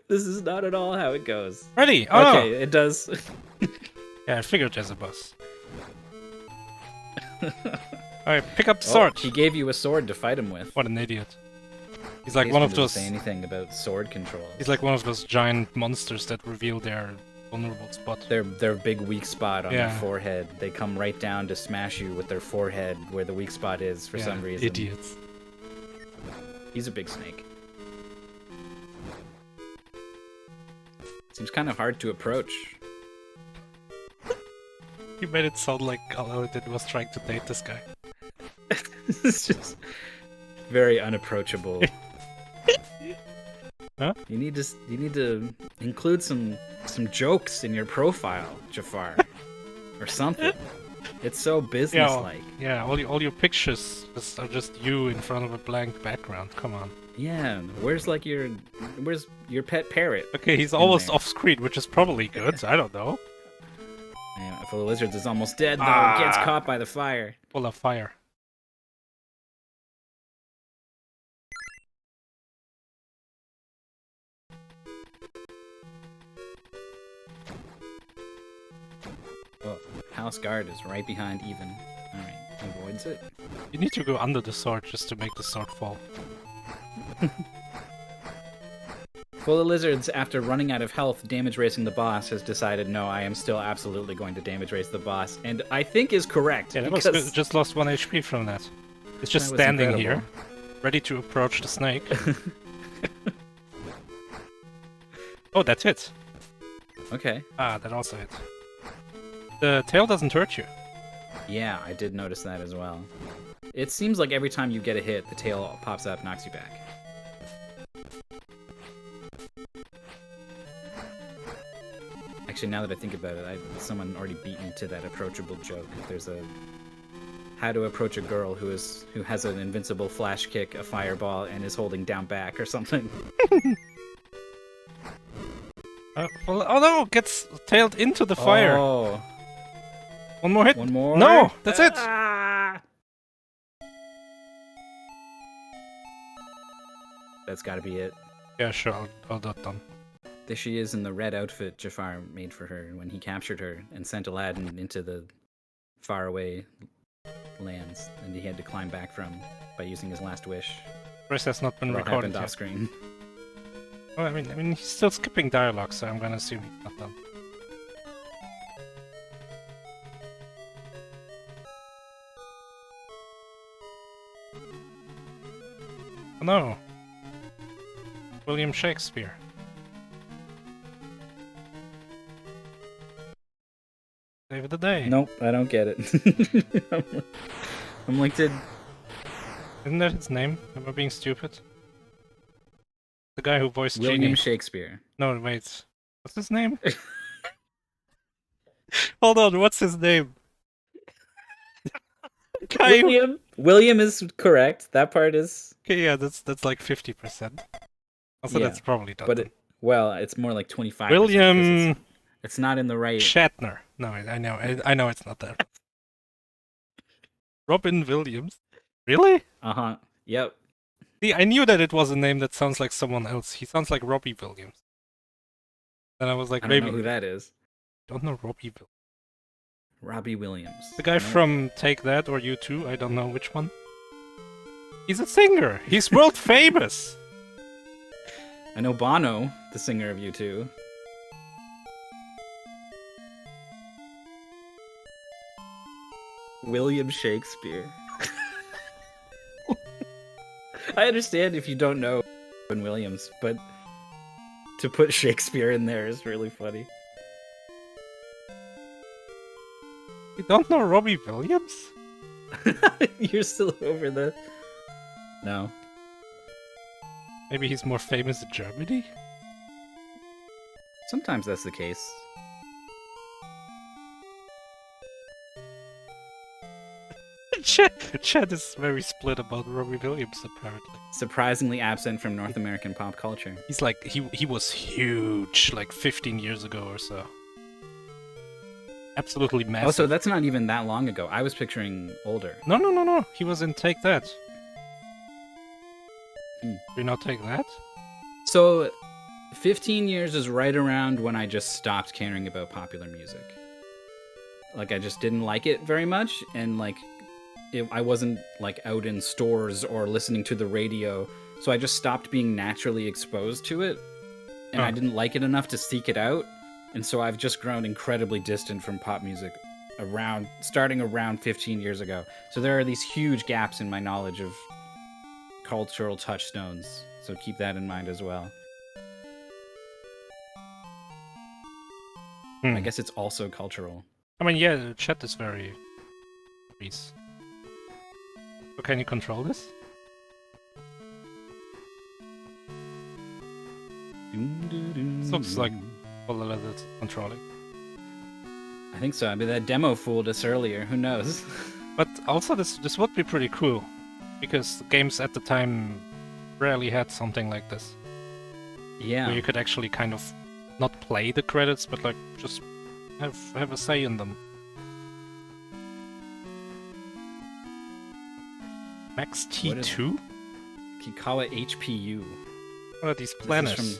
S2: This is not at all how it goes.
S1: Ready! Oh!
S2: Okay, it does.
S1: Yeah, I figured there's a boss. Alright, pick up the sword!
S2: He gave you a sword to fight him with.
S1: What an idiot. He's like one of those...
S2: say anything about sword controls.
S1: He's like one of those giant monsters that reveal their vulnerable spot.
S2: Their big weak spot on their forehead. They come right down to smash you with their forehead where the weak spot is for some reason.
S1: Idiots.
S2: He's a big snake. Seems kind of hard to approach.
S1: You made it sound like Aladdin was trying to date this guy.
S2: It's just very unapproachable.
S1: Huh?
S2: You need to include some jokes in your profile, Jafar, or something. It's so businesslike.
S1: Yeah, all your pictures are just you in front of a blank background. Come on.
S2: Yeah, where's your pet parrot?
S1: Okay, he's almost off screen, which is probably good. I don't know.
S2: Yeah, Fullalizards is almost dead though. Gets caught by the fire.
S1: Full of fire.
S2: Oh, House Guard is right behind Even. Alright, avoids it.
S1: You need to go under the sword just to make the sword fall.
S2: Fullalizards, after running out of health, damage racing the boss, has decided, no, I am still absolutely going to damage race the boss, and I think is correct.
S1: Yeah, because... it just lost 1 HP from that. It's just standing here, ready to approach the snake. Oh, that's it.
S2: Okay.
S1: Ah, that also hit. The tail doesn't hurt you.
S2: Yeah, I did notice that as well. It seems like every time you get a hit, the tail pops up, knocks you back. Actually, now that I think about it, someone already beat me to that approachable joke. There's a how to approach a girl who has an invincible flash kick, a fireball, and is holding down back or something.
S1: Well, oh no! Gets tailed into the fire.
S2: Oh.
S1: One more hit.
S2: One more.
S1: No, that's it.
S2: That's got to be it.
S1: Yeah, sure, I'll dot done.
S2: There she is in the red outfit Jafar made for her when he captured her and sent Aladdin into the faraway lands, and he had to climb back from by using his last wish.
S1: Chris has not been
S2: It all
S1: recorded
S2: happened off
S1: yet.
S2: screen.
S1: Well, I mean, he's still skipping dialogue, so I'm gonna assume he's not done. Oh no! William Shakespeare. Save of the day.
S2: Nope, I don't get it. I'm like,
S1: Isn't that his name? Am I being stupid? The guy who voiced
S2: William
S1: Genie.
S2: Shakespeare.
S1: No, wait. What's his name? Hold on, what's his name? Guy who-
S2: William is correct. That part is.
S1: Okay, yeah, that's like 50%. Also,
S2: Yeah,
S1: that's probably done.
S2: But it's more like 25%.
S1: William
S2: It's not in the right.
S1: Shatner. No, I know it's not that. Robin Williams. Really?
S2: Yep.
S1: See, I knew that it was a name that sounds like someone else. He sounds like Robbie Williams. And I was like,
S2: I don't
S1: maybe.
S2: know who that is.
S1: Don't know Robbie Williams.
S2: Robbie Williams.
S1: The guy
S2: Nope.
S1: from Take That or U2, I don't know which one. He's a singer. He's world famous.
S2: I know Bono, the singer of U2. William Shakespeare. I understand if you don't know Robin Williams, but to put Shakespeare in there is really funny.
S1: You don't know Robbie Williams?
S2: You're still over the... No.
S1: Maybe he's more famous in Germany?
S2: Sometimes that's the case.
S1: Chad is very split about Robbie Williams, apparently.
S2: Surprisingly absent from North American pop culture.
S1: He's like, he was huge, like 15 years ago or so. Absolutely massive.
S2: Also, that's not even that long ago. I was picturing older.
S1: No. He was in Take That.
S2: Hmm.
S1: Do you not Take That?
S2: So, 15 years is right around when I just stopped caring about popular music. Like, I just didn't like it very much, and like, I wasn't like out in stores or listening to the radio, so I just stopped being naturally exposed to it, and I didn't like it enough to seek it out, and so I've just grown incredibly distant from pop music starting around 15 years ago. So there are these huge gaps in my knowledge of cultural touchstones, so keep that in mind as well. I guess it's also cultural.
S1: I mean, yeah, the chat is very... Please. So can you control this? This looks like Fullalizards controlling.
S2: I think so. I mean, that demo fooled us earlier. Who knows?
S1: But also, this would be pretty cool, because games at the time rarely had something like this.
S2: Yeah.
S1: Where you could actually kind of not play the credits, but like just have a say in them. Max T2?
S2: Kikawa HPU.
S1: What are these planets?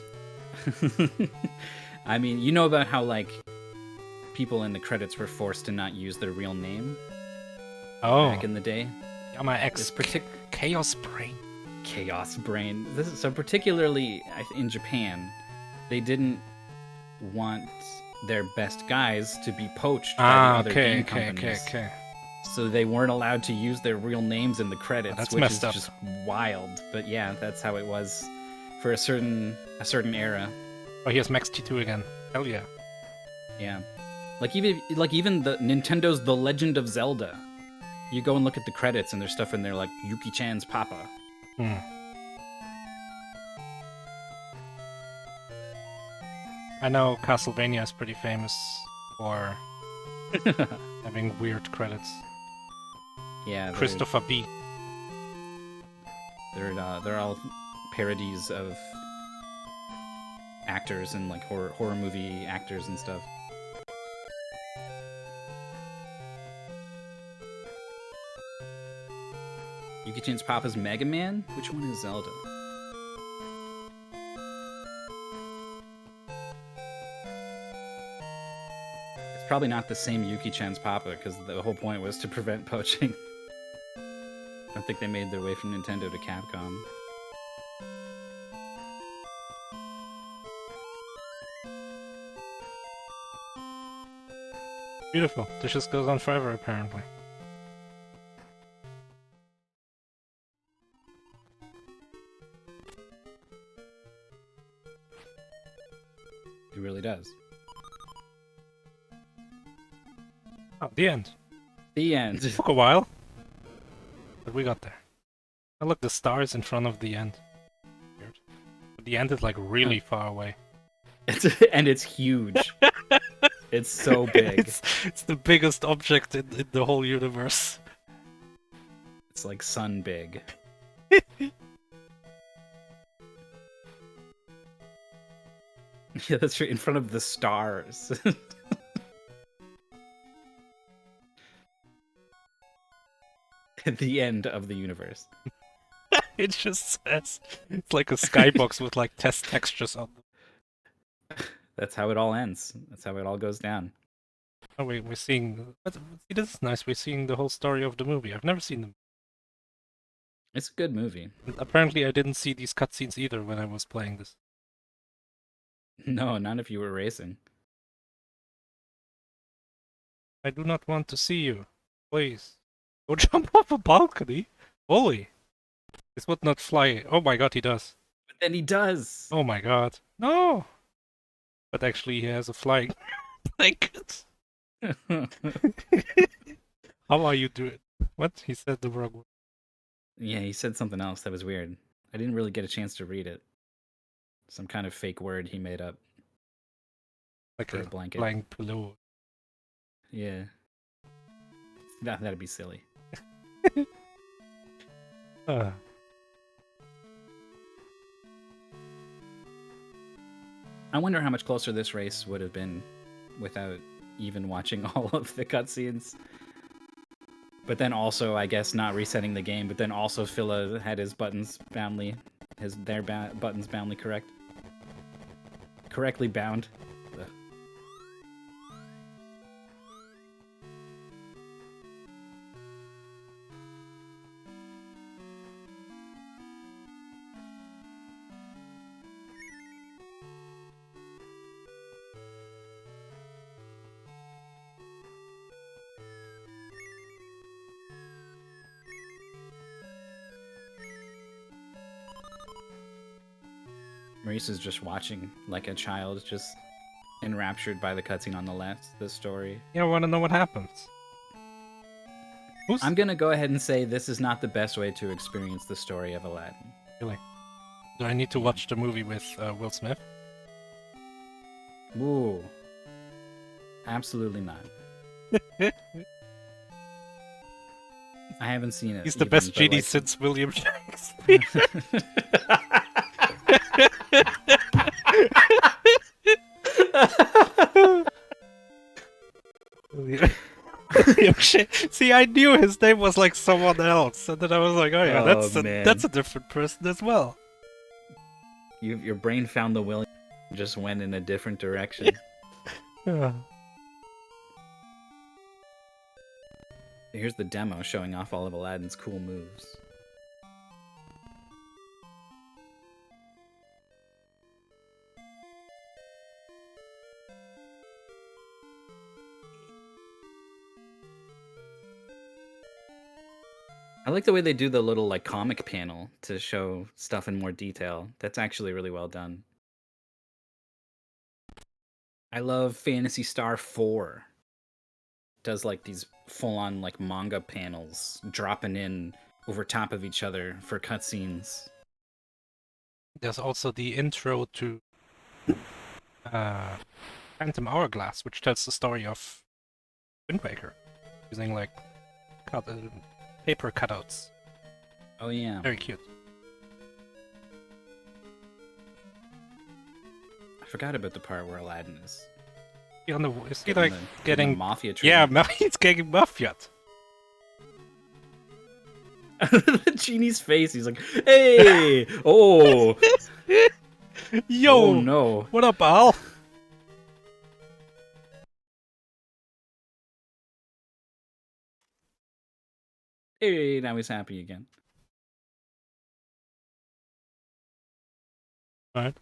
S2: I mean, you know about how, like, people in the credits were forced to not use their real name back in the day?
S1: Yama X Chaos Brain.
S2: Chaos Brain. So particularly in Japan, they didn't want their best guys to be poached by the other game companies.
S1: Okay.
S2: So they weren't allowed to use their real names in the credits,
S1: That's
S2: which
S1: messed
S2: is
S1: up.
S2: just wild. But yeah, that's how it was for a certain era.
S1: Oh, here's Max T2 again. Hell yeah.
S2: Yeah. Like even the Nintendo's The Legend of Zelda. You go and look at the credits and there's stuff in there like Yuki-chan's Papa.
S1: I know Castlevania is pretty famous for having weird credits.
S2: Yeah,
S1: Christopher B.
S2: they're all parodies of actors and like horror movie actors and stuff. Yuki-chan's Papa's Mega Man? Which one is Zelda? probably not the same Yuki-chan's papa, because the whole point was to prevent poaching. I don't think they made their way from Nintendo to Capcom.
S1: Beautiful. This just goes on forever, apparently.
S2: It really does.
S1: Oh, the end.
S2: The end.
S1: It took a while, but we got there. Oh, look, the stars in front of the end. Weird. But the end is like really far away.
S2: And it's huge. It's so big.
S1: It's the biggest object in the whole universe.
S2: It's like sun big. Yeah, that's right, in front of the stars. At the end of the universe.
S1: It just says it's like a skybox with like test textures on them.
S2: That's how it all ends. That's how it all goes down.
S1: Oh wait, we're seeing. See, this is nice. We're seeing the whole story of the movie. I've never seen them.
S2: It's a good movie.
S1: Apparently, I didn't see these cutscenes either when I was playing this.
S2: No, not if you were racing.
S1: I do not want to see you. Please. Go jump off a balcony? Holy. This would not fly. Oh my god, he does.
S2: But then he does.
S1: Oh my god. No! But actually, he has a flying blanket. How are you doing? What? He said the wrong word.
S2: Yeah, he said something else that was weird. I didn't really get a chance to read it. Some kind of fake word he made up.
S1: Like
S2: for
S1: a
S2: a blanket.
S1: flying pillow.
S2: Yeah. That'd be silly.
S1: Uh.
S2: I wonder how much closer this race would have been without even watching all of the cutscenes. But then also, I guess, not resetting the game, but then also Phila had his buttons boundly, buttons boundly correctly bound. Ugh. Maurice is just watching like a child, just enraptured by the cutscene on the left, the story.
S1: Yeah, I want to know what happens.
S2: I'm gonna go ahead and say this is not the best way to experience the story of Aladdin.
S1: Really? Do I need to watch the movie with Will Smith?
S2: Ooh. Absolutely not. I haven't seen it.
S1: He's the best
S2: but,
S1: genie
S2: like...
S1: since William Shakespeare. See, I knew his name was like someone else, and then I was like, "Oh yeah, that's a different person as well."
S2: Your brain found the William, just went in a different direction.
S1: Yeah.
S2: Here's the demo showing off all of Aladdin's cool moves. I like the way they do the little like comic panel to show stuff in more detail. That's actually really well done. I love Phantasy Star 4. Does like these full-on like manga panels dropping in over top of each other for cutscenes.
S1: There's also the intro to Phantom Hourglass, which tells the story of Wind Waker, using like paper cutouts.
S2: Oh yeah.
S1: Very cute.
S2: I forgot about the part where Aladdin is.
S1: Is he like getting
S2: the mafia treatment?
S1: Yeah, he's getting mafiaed.
S2: The genie's face, he's like, hey! Oh!
S1: Yo!
S2: Oh no.
S1: What up, Al?
S2: Hey, now he's happy again.
S1: Alright.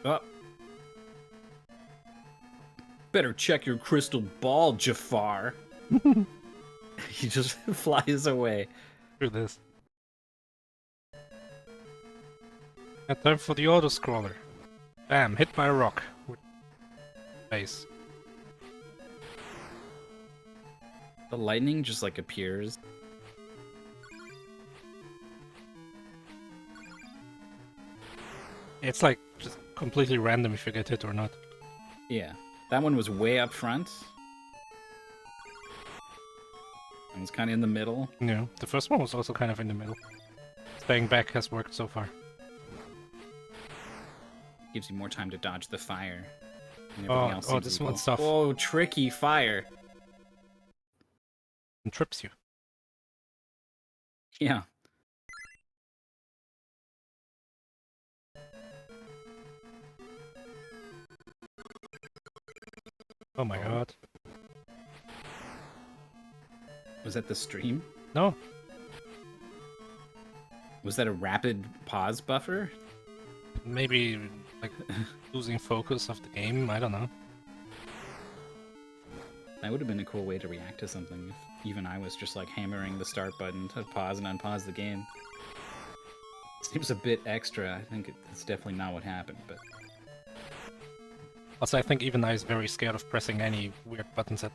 S2: Oh. Better check your crystal ball, Jafar. He just flies away.
S1: Screw this. And time for the auto-scroller. Bam, hit by a rock. With face.
S2: The lightning just like appears.
S1: It's like just completely random if you get hit or not.
S2: Yeah. That one was way up front. And it's kind of in the middle.
S1: Yeah, the first one was also kind of in the middle. Staying back has worked so far.
S2: Gives you more time to dodge the fire. And everything else
S1: Oh,
S2: seems
S1: this
S2: equal.
S1: one's tough.
S2: Oh, tricky fire.
S1: And trips you.
S2: Yeah.
S1: Oh my god.
S2: Was that the stream?
S1: No.
S2: Was that a rapid pause buffer?
S1: Maybe like losing focus of the game, I don't know.
S2: That would have been a cool way to react to something if even I was just like hammering the start button to pause and unpause the game. Seems a bit extra. I think that's definitely not what happened, but
S1: Also, I think even I is very scared of pressing any weird buttons at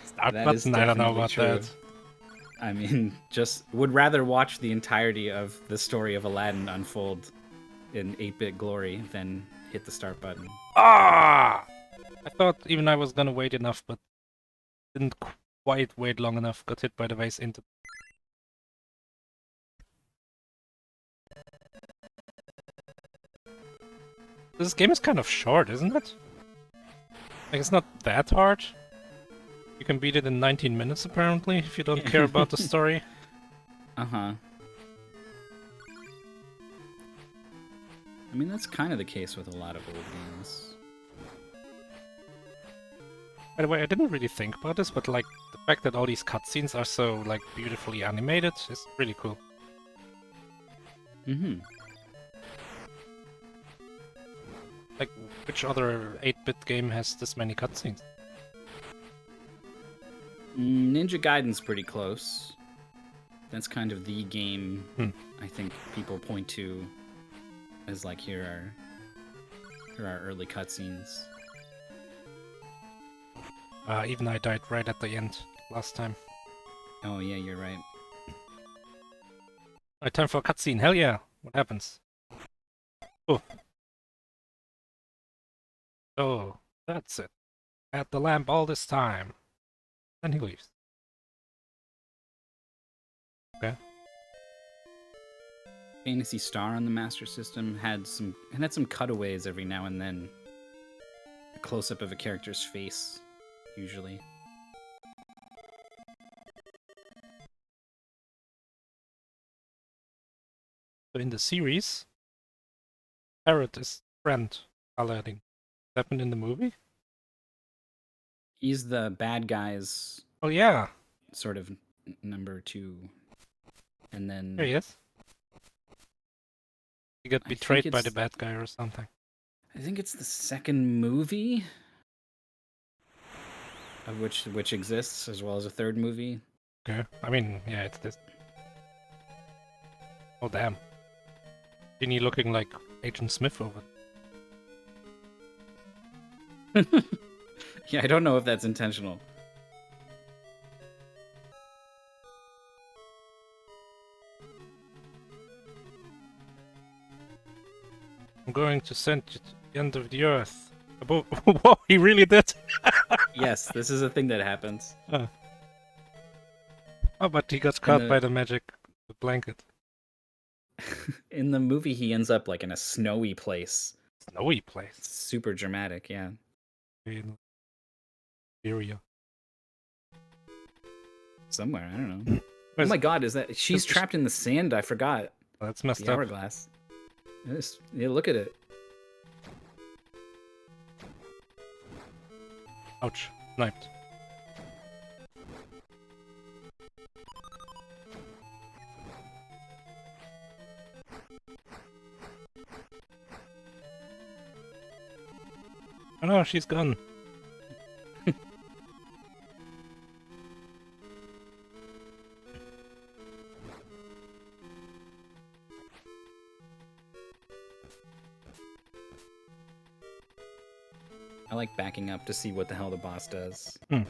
S1: start
S2: that is
S1: button, I don't know
S2: definitely
S1: about
S2: true.
S1: that.
S2: I mean, just would rather watch the entirety of the story of Aladdin unfold in 8-bit glory than hit the start button.
S1: Ah! I thought even I was gonna wait enough, but didn't quite wait long enough. Got hit by the vase into. This game is kind of short, isn't it? Like, it's not that hard. You can beat it in 19 minutes, apparently, if you don't care about the story.
S2: Uh-huh. I mean, that's kind of the case with a lot of old games.
S1: By the way, I didn't really think about this, but like, the fact that all these cutscenes are so, like, beautifully animated is really cool.
S2: Mm-hmm.
S1: Like, which other 8-bit game has this many cutscenes?
S2: Ninja Gaiden's pretty close. That's kind of the game I think people point to as like, here are early cutscenes.
S1: Even I died right at the end last time.
S2: Oh yeah, you're right.
S1: Alright, time for a cutscene. Hell yeah! What happens? Oh. Oh, that's it. Had the lamp all this time. Then he leaves. Okay.
S2: Fantasy Star on the Master System had some cutaways every now and then. A close-up of a character's face, usually.
S1: So in the series, Parrot is friend Aladdin. Happened in the movie?
S2: He's the bad guy's
S1: Oh yeah,
S2: sort of number 2. And then
S1: there he is. He got
S2: I think
S1: betrayed by the
S2: it's-
S1: bad guy or something.
S2: I think it's the second movie of which exists, as well as a third movie.
S1: Okay. I mean, yeah, it's this. Oh damn. Isn't he looking like Agent Smith over?
S2: Yeah, I don't know if that's intentional.
S1: I'm going to send you to the end of the earth. Whoa, he really did.
S2: Yes, this is a thing that happens.
S1: Oh, but he got caught
S2: the-
S1: by the magic blanket.
S2: In the movie, he ends up like in a snowy place.
S1: Snowy place.
S2: It's super dramatic, yeah.
S1: In Syria.
S2: Somewhere, I don't know. Oh
S1: Where's-
S2: my god, is that she's trapped in the sand? I forgot.
S1: That's messed
S2: The
S1: up.
S2: hourglass. Yeah, look at it.
S1: Ouch. Sniped. Oh no, she's gone.
S2: I like backing up to see what the hell the boss does.
S1: Hmm.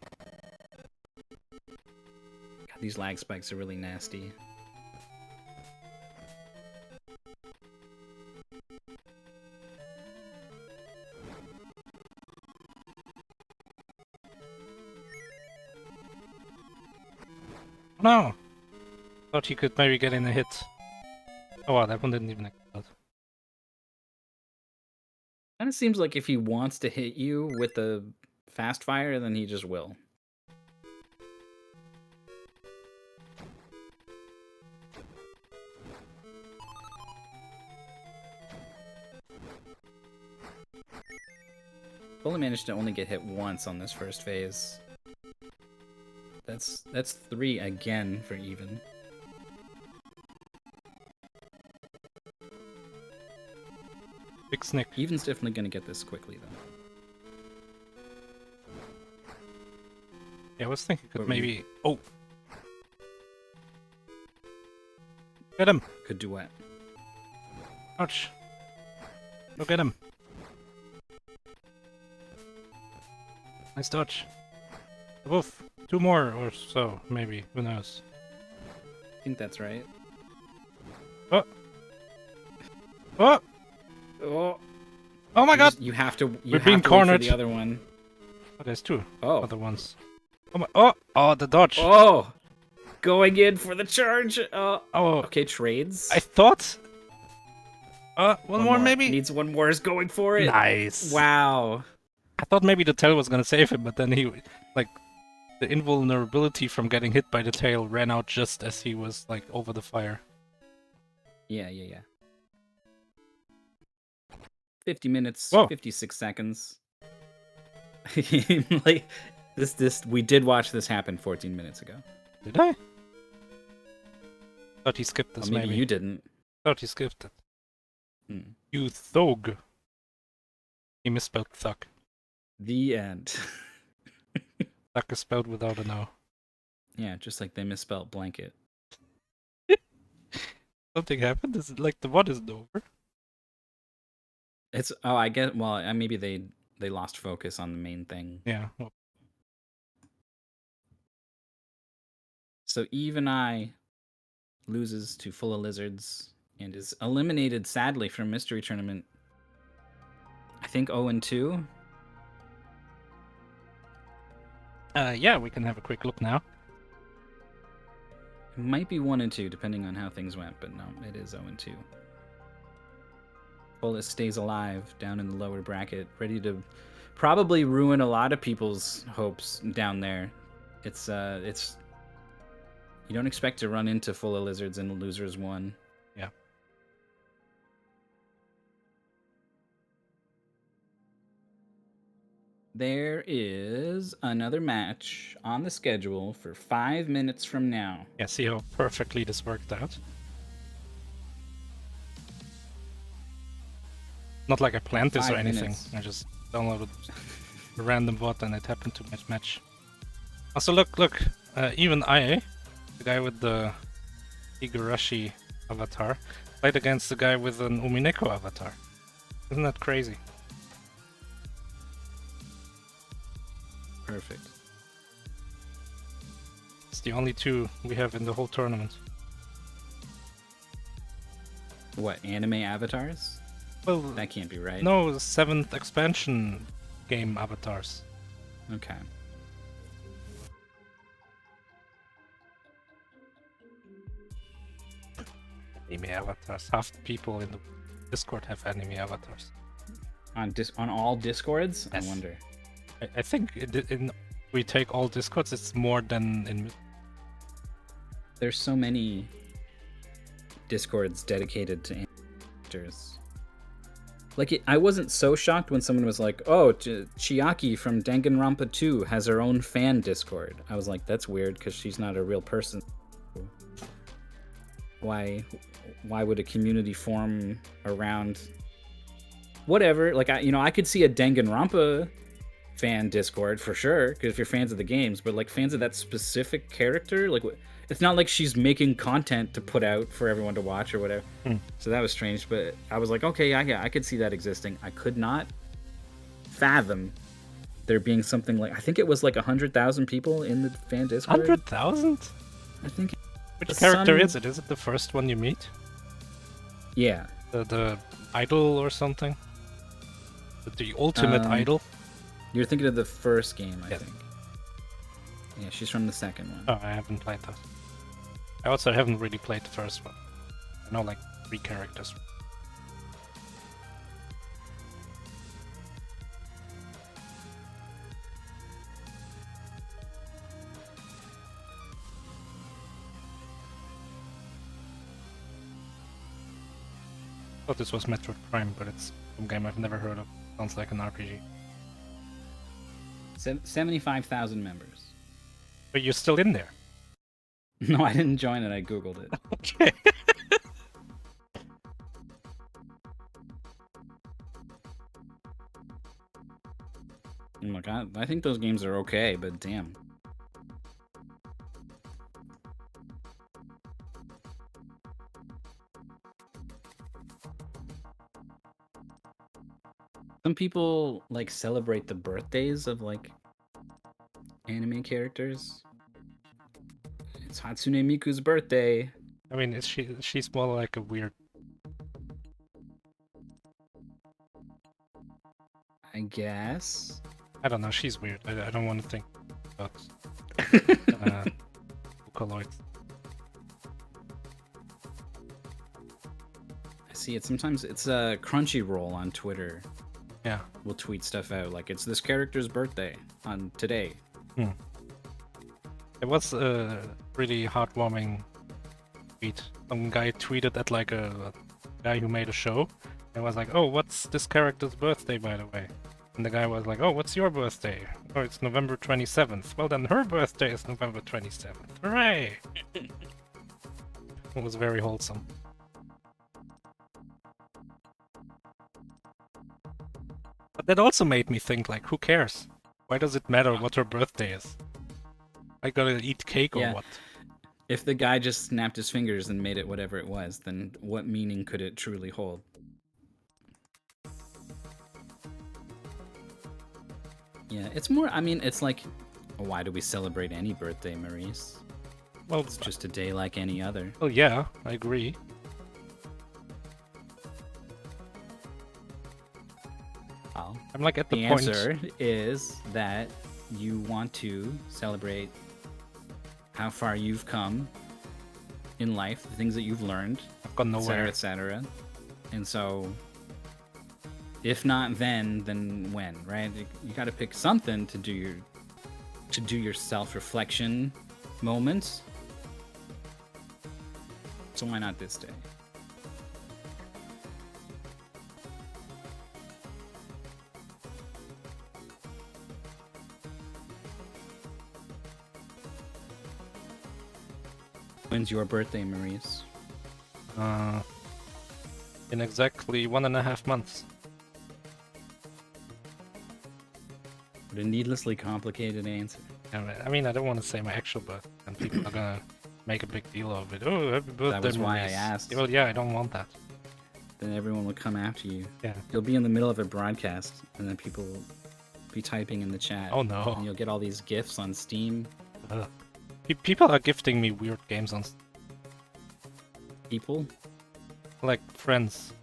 S2: God, these lag spikes are really nasty.
S1: No! Thought he could maybe get in a hit. Oh wow, that one didn't even explode.
S2: Kind of seems like if he wants to hit you with the fast fire, then he just will. Only managed to only get hit once on this first phase. That's 3 again for even.
S1: Big Snick.
S2: Even's definitely gonna get this quickly though.
S1: Yeah, I was thinking could
S2: What were you-
S1: maybe... Oh! Get him!
S2: Could do what?
S1: Ouch! Go get him! Nice dodge. Woof! 2 more or so, maybe. Who knows?
S2: I think that's right.
S1: Oh! Oh!
S2: Oh,
S1: Oh my god!
S2: you have to. You
S1: We're
S2: have
S1: being
S2: to wait for
S1: cornered.
S2: the other one.
S1: Oh, there's 2
S2: Oh,
S1: other ones. Oh my... Oh! Oh, the dodge!
S2: oh, going in for the charge.
S1: Oh!
S2: Okay, trades.
S1: I thought... one more maybe?
S2: Needs one more. Is going for it.
S1: Nice!
S2: Wow.
S1: I thought maybe the tail was gonna save him, but then he... Like, the invulnerability from getting hit by the tail ran out just as he was, like, over the fire.
S2: Yeah. 50 minutes,
S1: Whoa.
S2: 56 seconds. Like this we did watch this happen 14 minutes ago.
S1: Did I? Thought he skipped
S2: Or
S1: this,
S2: maybe
S1: maybe.
S2: you didn't.
S1: Thought he skipped it.
S2: Hmm.
S1: You thug. He misspelled thug.
S2: The end.
S1: Thug is spelled without an O.
S2: Yeah, just like they misspelled blanket.
S1: Something happened? Is it like the what isn't over?
S2: It's I get well, maybe they lost focus on the main thing.
S1: Yeah. Well,
S2: So Even I loses to Fullalizards and is eliminated sadly from Mystery Tournament. I think 0-2.
S1: yeah, we can have a quick look now.
S2: It might be 1-2 depending on how things went, but no, it is 0-2. Fullest stays alive down in the lower bracket, ready to probably ruin a lot of people's hopes down there. It's you don't expect to run into Fullalizards in Losers 1.
S1: Yeah.
S2: There is another match on the schedule for 5 minutes from now.
S1: Yeah, see how perfectly this worked out. Not like I planned this or
S2: 5
S1: anything.
S2: minutes.
S1: I just downloaded a random bot and it happened to match. Also, look, even I, the guy with the Igarashi avatar, played against the guy with an Umineko avatar. Isn't that crazy?
S2: Perfect.
S1: It's the only 2 we have in the whole tournament.
S2: What, anime avatars?
S1: Well,
S2: That can't be right.
S1: no, 7th expansion game avatars.
S2: Okay.
S1: Anime avatars. Half the people in the Discord have anime avatars.
S2: On all Discords?
S1: Yes.
S2: I wonder.
S1: I think we take all Discords, it's more than in...
S2: There's so many Discords dedicated to actors. Like, I wasn't so shocked when someone was like, "Oh, Chiaki from Danganronpa 2 has her own fan Discord." I was like, "That's weird because she's not a real person. Why would a community form around whatever?" Like, I could see a Danganronpa fan Discord for sure because if you're fans of the games, but like fans of that specific character, like it's not like she's making content to put out for everyone to watch or whatever. So that was strange, but I was like, okay, yeah, I could see that existing. I could not fathom there being something like, I think it was like 100,000 people in the fan Discord.
S1: 100,000?
S2: I think.
S1: Which character is it? Is it the first one you meet?
S2: Yeah.
S1: The idol or something? The ultimate idol?
S2: You're thinking of the first game, I think. Yeah, she's from the second one.
S1: Oh, I haven't played that. I also haven't really played the first one. I know like 3 characters. Thought this was Metroid Prime, but it's some game I've never heard of. Sounds like an RPG.
S2: 75,000 members.
S1: But you're still in there.
S2: No, I didn't join it. I googled it.
S1: Okay.
S2: Look, I think those games are okay, but damn. Some people like celebrate the birthdays of like anime characters. It's Hatsune Miku's birthday.
S1: I mean, she's more like a weird...
S2: I guess.
S1: I don't know, she's weird. I don't want to think about Vocaloids.
S2: I see it. Sometimes it's a Crunchyroll on Twitter.
S1: Yeah.
S2: We'll tweet stuff out like it's this character's birthday on today.
S1: It was a really heartwarming tweet. Some guy tweeted at like a guy who made a show and was like, "Oh, what's this character's birthday, by the way?" And the guy was like, "Oh, what's your birthday?" "Oh, it's November 27th. Well, then her birthday is November 27th. Hooray!" It was very wholesome. But that also made me think, like, who cares? Why does it matter what her birthday is? I gotta eat cake or what?
S2: If the guy just snapped his fingers and made it whatever it was, then what meaning could it truly hold? Yeah, it's more, I mean, it's like, why do we celebrate any birthday, Maurice?
S1: Well,
S2: it's just a day like any other.
S1: Well, yeah, I agree.
S2: Well,
S1: I'm like at the
S2: point. The answer is that you want to celebrate how far you've come in life, the things that you've learned,
S1: I've gone nowhere,
S2: etc. And so, if not then when, right? You got to pick something to do your self-reflection moments. So why not this day? When's your birthday, Maurice?
S1: In exactly 1.5 months.
S2: What a needlessly complicated answer.
S1: I mean, I don't want to say my actual birthday, and people are gonna make a big deal of it. Oh, happy birthday,
S2: That was why
S1: Maurice.
S2: I asked.
S1: Well, yeah, I don't want that.
S2: Then everyone will come after you.
S1: Yeah.
S2: You'll be in the middle of a broadcast, and then people will be typing in the chat.
S1: Oh no.
S2: And you'll get all these GIFs on Steam.
S1: People are gifting me weird games on Steam.
S2: People?
S1: Like friends.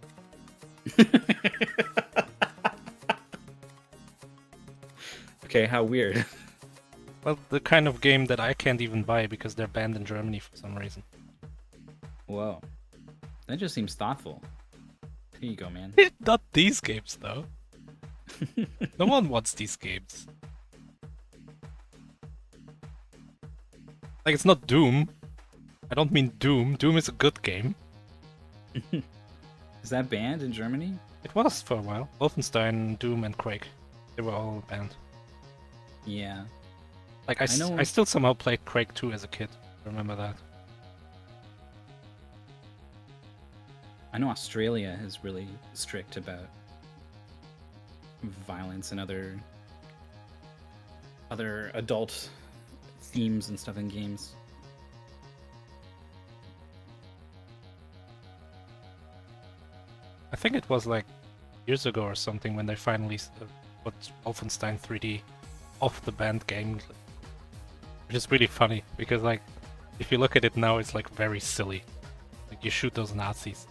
S2: Okay, how weird.
S1: Well, the kind of game that I can't even buy because they're banned in Germany for some reason.
S2: Whoa. That just seems thoughtful. Here you go, man.
S1: Not these games, though. No one wants these games. Like, it's not Doom. I don't mean Doom. Doom is a good game.
S2: Is that banned in Germany?
S1: It was for a while. Wolfenstein, Doom, and Quake. They were all banned.
S2: Yeah.
S1: Like, I still somehow played Quake 2 as a kid. Remember that.
S2: I know Australia is really strict about violence and other adult themes and stuff in games.
S1: I think it was like years ago or something when they finally put Wolfenstein 3D off the banned game, which is really funny because like if you look at it now, it's like very silly. Like you shoot those Nazis,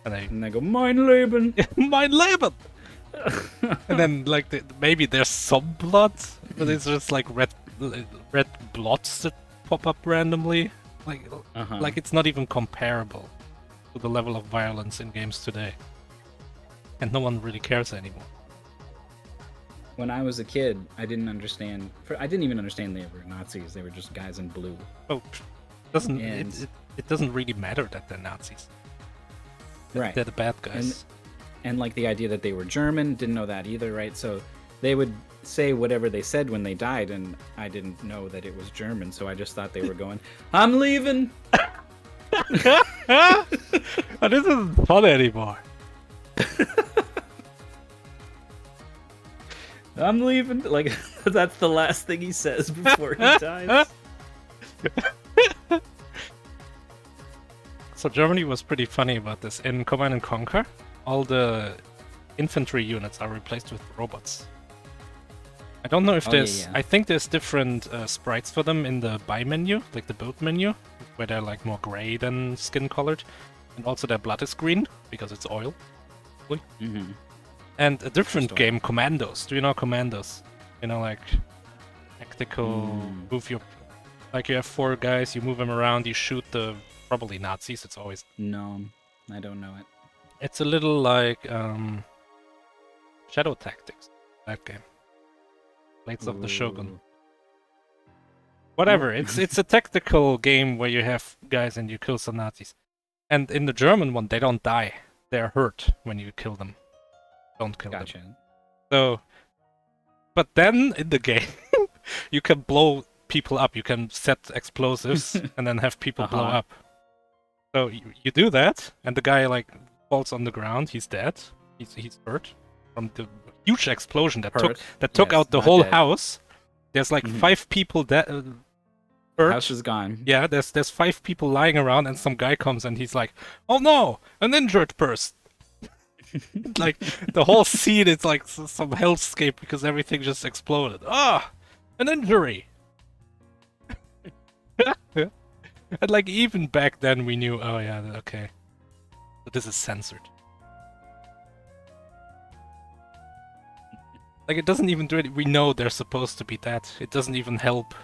S1: and
S2: they go Mein Leben,
S1: Mein Leben, and then like maybe there's some blood, but it's just like red blots that pop up randomly. Like it's not even comparable to the level of violence in games today. And no one really cares anymore.
S2: When I was a kid, I didn't even understand they were Nazis. They were just guys in blue.
S1: Oh, it doesn't really matter that they're Nazis.
S2: Right.
S1: They're the bad guys.
S2: And like the idea that they were German, didn't know that either, right? So they would say whatever they said when they died, and I didn't know that it was German, so I just thought they were going, I'm leaving!
S1: Oh, this isn't fun anymore.
S2: I'm leaving. Like, that's the last thing he says before he dies.
S1: So Germany was pretty funny about this. In Command & Conquer, all the infantry units are replaced with robots. I don't know if there's... I think there's different sprites for them in the buy menu, like the build menu, where they're like more gray than skin colored. And also their blood is green, because it's oil.
S2: Mm-hmm.
S1: And a different game, Commandos. Do you know Commandos? You know, like tactical move your... Like you have 4 guys, you move them around, you shoot the... Probably Nazis, it's always...
S2: No, I don't know it.
S1: It's a little like Shadow Tactics, that game. Blades of the Shogun. Whatever, it's a tactical game where you have guys and you kill some Nazis. And in the German one, they don't die. They're hurt when you kill them. Don't kill them. So, but then in the game, you can blow people up. You can set explosives and then have people blow up. So you do that, and the guy like falls on the ground. He's dead. He's hurt from the huge explosion that took out the whole house. There's like 5 people dead. Hurt.
S2: House is gone.
S1: Yeah, there's 5 people lying around, and some guy comes and he's like, "Oh no, an injured person." Like the whole scene is like some hellscape because everything just exploded. Ah, an injury. And like even back then we knew, oh yeah, okay, but this is censored. Like it doesn't even do it. We know they're supposed to be dead. It doesn't even help